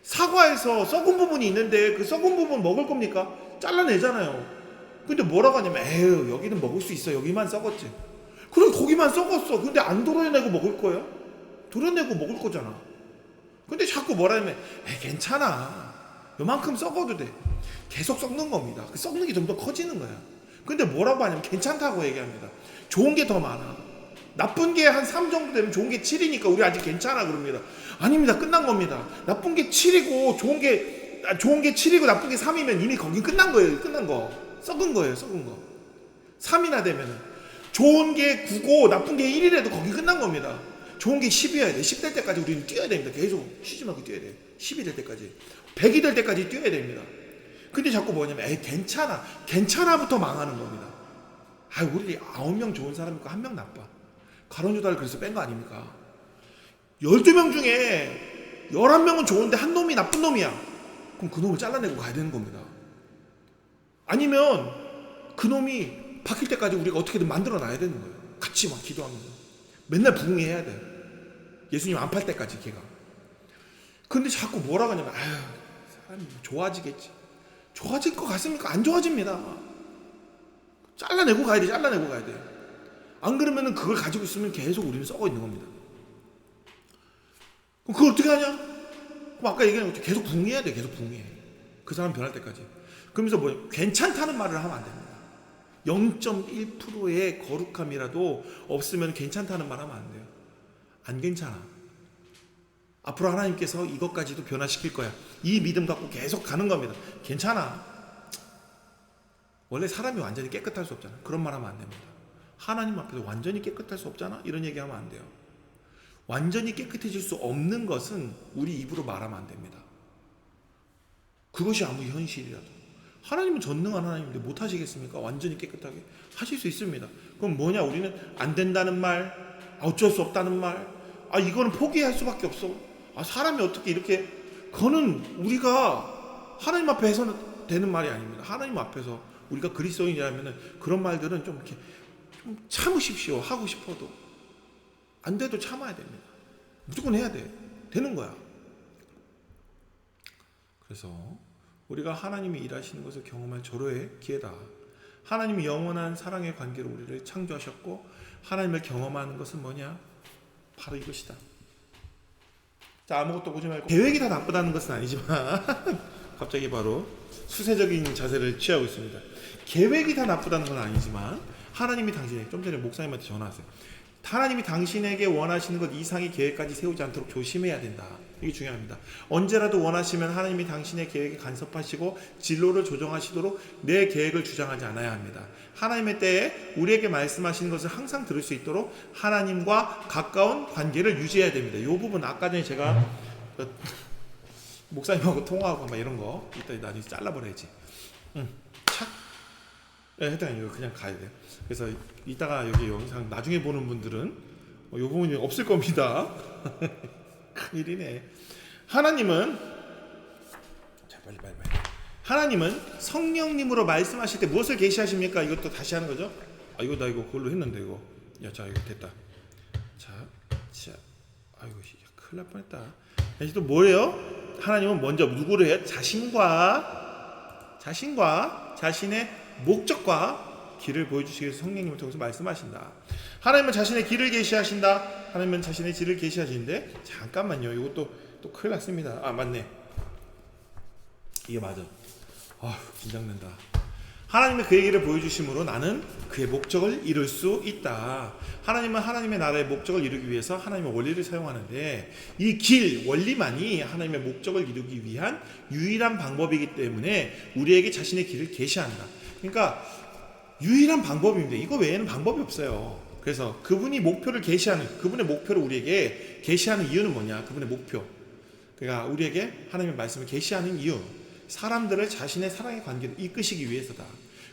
사과에서 썩은 부분이 있는데 그 썩은 부분 먹을 겁니까? 잘라내잖아요. 근데 뭐라고 하냐면 에휴 여기는 먹을 수 있어. 여기만 썩었지. 그래 거기만 썩었어. 근데 안 도려내고 먹을 거예요? 도려내고 먹을 거잖아. 근데 자꾸 뭐라 하면 괜찮아. 요만큼 썩어도 돼. 계속 썩는 겁니다. 그 썩는 게 좀 더 커지는 거야. 근데 뭐라고 하냐면 괜찮다고 얘기합니다. 좋은 게 더 많아. 나쁜 게 한 3 정도 되면 좋은 게 7이니까 우리 아직 괜찮아 그럽니다. 아닙니다. 끝난 겁니다. 나쁜 게 7이고 좋은 게 7이고 나쁜 게 3이면 이미 거긴 끝난 거예요. 끝난 거. 썩은 거예요. 썩은 거. 3이나 되면은 좋은 게 9고 나쁜 게 1이라도 거기 끝난 겁니다. 좋은 게 10이어야 돼. 10 될 때까지 우리는 뛰어야 됩니다. 계속 쉬지 말고 뛰어야 돼. 10이 될 때까지. 100이 될 때까지 뛰어야 됩니다. 근데 자꾸 뭐냐면 괜찮아. 괜찮아부터 망하는 겁니다. 우리 9명 좋은 사람 있고 1명 나빠. 가론유다를 그래서 뺀 거 아닙니까? 12명 중에 11명은 좋은데 한 놈이 나쁜 놈이야. 그럼 그 놈을 잘라내고 가야 되는 겁니다. 아니면 그 놈이 바뀔 때까지 우리가 어떻게든 만들어 놔야 되는 거예요. 같이 막 기도하면서 맨날 부흥해야 돼. 예수님 안 팔 때까지 걔가. 근데 자꾸 뭐라고 하냐면 사람이 좋아지겠지. 좋아질 것 같습니까? 안 좋아집니다. 잘라내고 가야 돼. 잘라내고 가야 돼. 안 그러면은 그걸 가지고 있으면 계속 우리는 썩어 있는 겁니다. 그걸 어떻게 하냐? 그럼 아까 얘기한 것처럼 계속 붕해야 돼. 계속 붕해. 그 사람 변할 때까지. 그러면서 뭐 괜찮다는 말을 하면 안 됩니다. 0.1%의 거룩함이라도 없으면 괜찮다는 말 하면 안 돼요. 안 괜찮아. 앞으로 하나님께서 이것까지도 변화시킬 거야. 이 믿음 갖고 계속 가는 겁니다. 괜찮아. 원래 사람이 완전히 깨끗할 수 없잖아. 그런 말 하면 안 됩니다. 하나님 앞에서 완전히 깨끗할 수 없잖아. 이런 얘기하면 안 돼요. 완전히 깨끗해질 수 없는 것은 우리 입으로 말하면 안 됩니다. 그것이 아무 현실이라도. 하나님은 전능한 하나님인데 못 하시겠습니까? 완전히 깨끗하게 하실 수 있습니다. 그럼 뭐냐? 우리는 안 된다는 말, 어쩔 수 없다는 말, 이거는 포기할 수밖에 없어. 사람이 어떻게 이렇게, 그거는 우리가 하나님 앞에 해서는 되는 말이 아닙니다. 하나님 앞에서 우리가 그리스도인이라면 그런 말들은 좀 이렇게 좀 참으십시오. 하고 싶어도 안 돼도 참아야 됩니다. 무조건 해야 돼. 되는 거야. 그래서 우리가 하나님이 일하시는 것을 경험할 절호의 기회다. 하나님이 영원한 사랑의 관계로 우리를 창조하셨고 하나님을 경험하는 것은 뭐냐? 바로 이것이다. 자, 아무것도 보지 말고. 계획이 다 나쁘다는 것은 아니지만 갑자기 바로 수세적인 자세를 취하고 있습니다. 계획이 다 나쁘다는 건 아니지만 하나님이 당신에게, 좀 전에 목사님한테 전화하세요. 하나님이 당신에게 원하시는 것 이상의 계획까지 세우지 않도록 조심해야 된다. 이게 중요합니다. 언제라도 원하시면 하나님이 당신의 계획에 간섭하시고 진로를 조정하시도록 내 계획을 주장하지 않아야 합니다. 하나님의 때에 우리에게 말씀하시는 것을 항상 들을 수 있도록 하나님과 가까운 관계를 유지해야 됩니다. 이 부분 아까 전에 제가 목사님하고 통화하고 막 이런 거 이따 나중에 잘라버려야지. 착. 하여튼 이거 그냥 가야 돼요. 그래서 이따가 여기 영상 나중에 보는 분들은 이 부분이 없을 겁니다. 큰일이네. 하나님은, 자, 빨리. 하나님은 성령님으로 말씀하실 때 무엇을 계시하십니까? 이것도 다시 하는 거죠? 이거 나 이거 그걸로 했는데 이거. 자, 이거 됐다. 자, 아이고, 큰일 날 뻔했다. 이제 또 뭐예요? 하나님은 먼저 누구를 해요? 자신과 자신의 목적과 길을 보여주시기 위해서 성령님을 통해서 말씀하신다. 하나님은 자신의 길을 계시하신다. 하나님은 자신의 길을 계시하시는데, 잠깐만요. 이것도 또 큰일 났습니다. 맞네. 이게 맞아. 긴장된다. 하나님의 그의 길을 보여주심으로 나는 그의 목적을 이룰 수 있다. 하나님은 하나님의 나라의 목적을 이루기 위해서 하나님의 원리를 사용하는데, 이 길, 원리만이 하나님의 목적을 이루기 위한 유일한 방법이기 때문에 우리에게 자신의 길을 계시한다. 그러니까 유일한 방법입니다. 이거 외에는 방법이 없어요. 그래서 그분이 목표를 계시하는, 그분의 목표를 우리에게 계시하는 이유는 뭐냐? 그분의 목표. 그러니까 우리에게 하나님의 말씀을 계시하는 이유, 사람들을 자신의 사랑의 관계로 이끄시기 위해서다.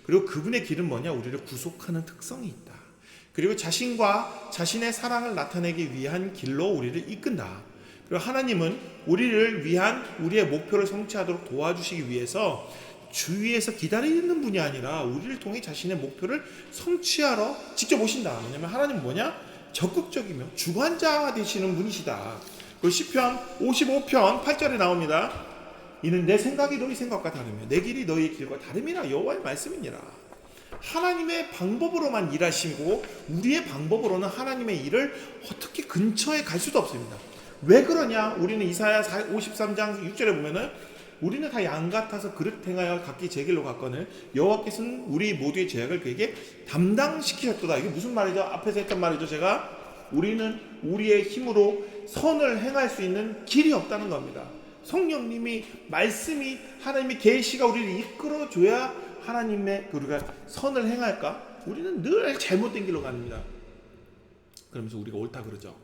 그리고 그분의 길은 뭐냐? 우리를 구속하는 특성이 있다. 그리고 자신과 자신의 사랑을 나타내기 위한 길로 우리를 이끈다. 그리고 하나님은 우리를 위한 우리의 목표를 성취하도록 도와주시기 위해서 주위에서 기다리는 분이 아니라 우리를 통해 자신의 목표를 성취하러 직접 오신다. 왜냐하면 하나님은 뭐냐? 적극적이며 주관자가 되시는 분이시다. 그 시편 55편 8절에 나옵니다. 이는 내 생각이 너희 생각과 다르며 내 길이 너희의 길과 다름이라 여호와의 말씀이니라. 하나님의 방법으로만 일하시고 우리의 방법으로는 하나님의 일을 어떻게 근처에 갈 수도 없습니다. 왜 그러냐? 우리는 이사야 53장 6절에 보면은 우리는 다 양 같아서 그릇 행하여 각기 제 길로 갔거늘 여호와께서는 우리 모두의 죄악을 그에게 담당시키셨도다. 이게 무슨 말이죠? 앞에서 했던 말이죠. 제가 우리는 우리의 힘으로 선을 행할 수 있는 길이 없다는 겁니다. 성령님이, 말씀이, 하나님의 계시가 우리를 이끌어줘야 하나님의 우리가 선을 행할까? 우리는 늘 잘못된 길로 갑니다. 그러면서 우리가 옳다 그러죠.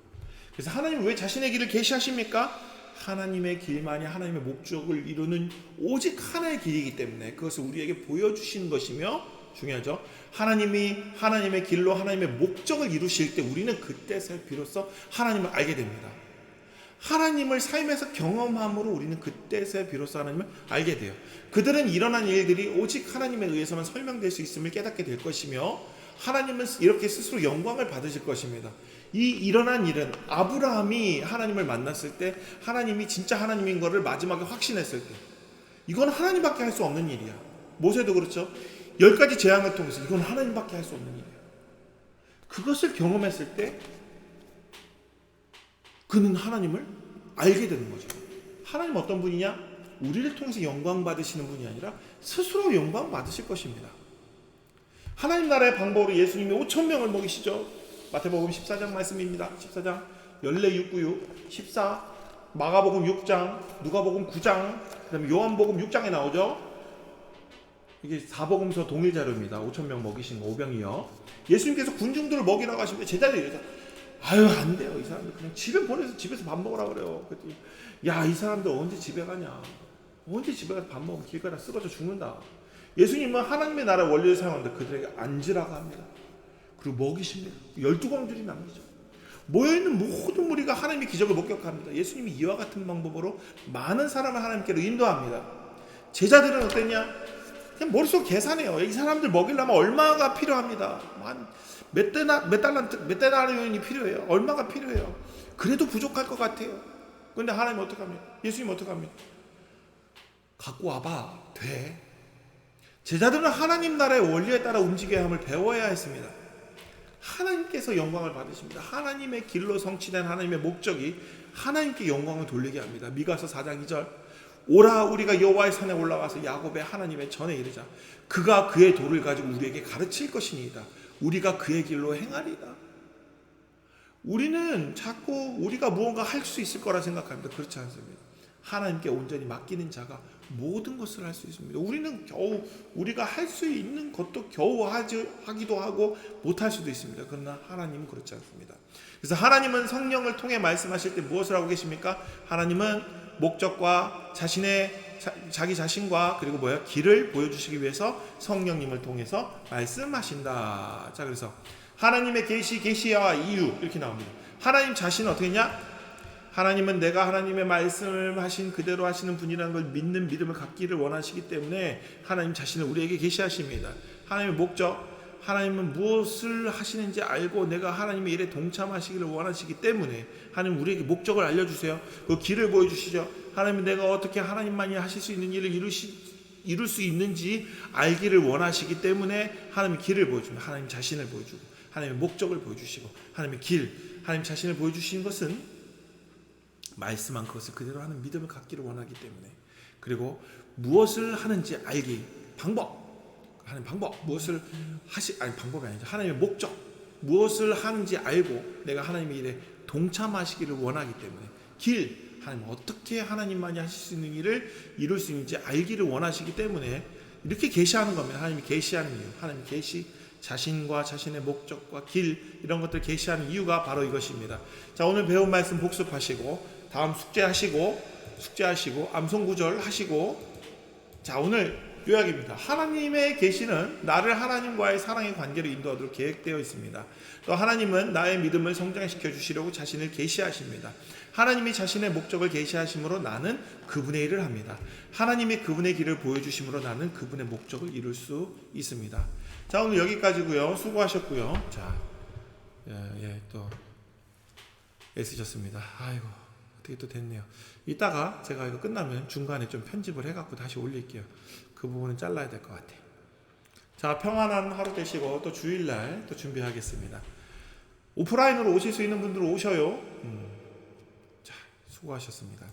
그래서 하나님은 왜 자신의 길을 계시하십니까? 하나님의 길만이 하나님의 목적을 이루는 오직 하나의 길이기 때문에 그것을 우리에게 보여주시는 것이며, 중요하죠. 하나님이 하나님의 길로 하나님의 목적을 이루실 때 우리는 그때서 비로소 하나님을 알게 됩니다. 하나님을 삶에서 경험함으로 우리는 그때서 비로소 하나님을 알게 돼요. 그들은 일어난 일들이 오직 하나님에 의해서만 설명될 수 있음을 깨닫게 될 것이며, 하나님은 이렇게 스스로 영광을 받으실 것입니다. 이 일어난 일은 아브라함이 하나님을 만났을 때 하나님이 진짜 하나님인 것을 마지막에 확신했을 때, 이건 하나님밖에 할 수 없는 일이야. 모세도 그렇죠. 10가지 재앙을 통해서 이건 하나님밖에 할 수 없는 일이야. 그것을 경험했을 때 그는 하나님을 알게 되는 거죠. 하나님 어떤 분이냐? 우리를 통해서 영광 받으시는 분이 아니라 스스로 영광 받으실 것입니다. 하나님 나라의 방법으로 예수님이 5,000명을 먹이시죠. 마태복음 14장 말씀입니다. 14장 연례 696 14 마가복음 6장 누가복음 9장 그다음에 요한복음 6장에 나오죠. 이게 사복음서 동일 자료입니다. 5,000명 먹이신 거 5병이요. 예수님께서 군중들을 먹이라고 하시는데 제자들이 이러죠. 아유 안 돼요. 이 사람들 그냥 집에 보내서 집에서 밥 먹으라 그래요. 그랬더니 야 이 사람들 언제 집에 가냐. 언제 집에 가서 밥 먹으면 길가다 쓰러져 죽는다. 예수님은 하나님의 나라 원리를 사용하는데 그들에게 앉으라고 합니다. 그리고 먹이십니다. 12광줄이 남기죠. 모여있는 모든 무리가 하나님의 기적을 목격합니다. 예수님이 이와 같은 방법으로 많은 사람을 하나님께로 인도합니다. 제자들은 어땠냐? 그냥 머릿속 계산해요. 이 사람들 먹이려면 얼마가 필요합니다. 몇 데나리온이 필요해요. 얼마가 필요해요. 그래도 부족할 것 같아요. 그런데 하나님 어떻게 합니까? 예수님 어떻게 합니까? 갖고 와봐. 돼. 제자들은 하나님 나라의 원리에 따라 움직여야 함을 배워야 했습니다. 하나님께서 영광을 받으십니다. 하나님의 길로 성취된 하나님의 목적이 하나님께 영광을 돌리게 합니다. 미가서 4장 2절 오라 우리가 여호와의 산에 올라가서 야곱의 하나님의 전에 이르자 그가 그의 도를 가지고 우리에게 가르칠 것이니이다. 우리가 그의 길로 행하리이다. 우리는 자꾸 우리가 무언가 할 수 있을 거라 생각합니다. 그렇지 않습니다. 하나님께 온전히 맡기는 자가 모든 것을 할 수 있습니다. 우리는 겨우 우리가 할 수 있는 것도 겨우 하기도 하고 못할 수도 있습니다. 그러나 하나님은 그렇지 않습니다. 그래서 하나님은 성령을 통해 말씀하실 때 무엇을 하고 계십니까? 하나님은 목적과 자기 자신과 그리고 길을 보여주시기 위해서 성령님을 통해서 말씀하신다. 자, 그래서 하나님의 계시와 이유 이렇게 나옵니다. 하나님 자신은 어떻게 했냐? 하나님은 내가 하나님의 말씀을 하신 그대로 하시는 분이라는 걸 믿는 믿음을 갖기를 원하시기 때문에 하나님 자신을 우리에게 계시하십니다. 하나님의 목적, 하나님은 무엇을 하시는지 알고 내가 하나님의 일에 동참하시기를 원하시기 때문에 하나님 우리에게 목적을 알려주세요. 그 길을 보여주시죠. 하나님 내가 어떻게 하나님만이 하실 수 있는 일을 이룰 수 있는지 알기를 원하시기 때문에 하나님의 길을 보여줍니다. 하나님 자신을 보여주고 하나님의 목적을 보여주시고 하나님의 길, 하나님 자신을 보여주시는 것은 말씀한 그것을 그대로 하는 믿음을 갖기를 원하기 때문에 그리고 무엇을 하는지 알기 하나님 방법 무엇을 방법이 아니죠. 하나님의 목적 무엇을 하는지 알고 내가 하나님의 일에 동참하시기를 원하기 때문에 길 하나님 어떻게 하나님만이 하실 수 있는 일을 이룰 수 있는지 알기를 원하시기 때문에 이렇게 계시하는 겁니다. 하나님이 계시하는 이유 하나님 계시 자신과 자신의 목적과 길 이런 것들을 계시하는 이유가 바로 이것입니다. 자 오늘 배운 말씀 복습하시고 다음 숙제하시고 암송구절 하시고 자 오늘 요약입니다. 하나님의 계시는 나를 하나님과의 사랑의 관계로 인도하도록 계획되어 있습니다. 또 하나님은 나의 믿음을 성장시켜 주시려고 자신을 계시하십니다. 하나님이 자신의 목적을 계시하심으로 나는 그분의 일을 합니다. 하나님이 그분의 길을 보여주심으로 나는 그분의 목적을 이룰 수 있습니다. 자 오늘 여기까지고요. 수고하셨고요. 자 또 애쓰셨습니다. 아이고 어떻게 또 됐네요. 이따가 제가 이거 끝나면 중간에 좀 편집을 해갖고 다시 올릴게요. 그 부분은 잘라야 될 것 같아요. 자 평안한 하루 되시고 또 주일날 또 준비하겠습니다. 오프라인으로 오실 수 있는 분들은 오셔요. 자 수고하셨습니다.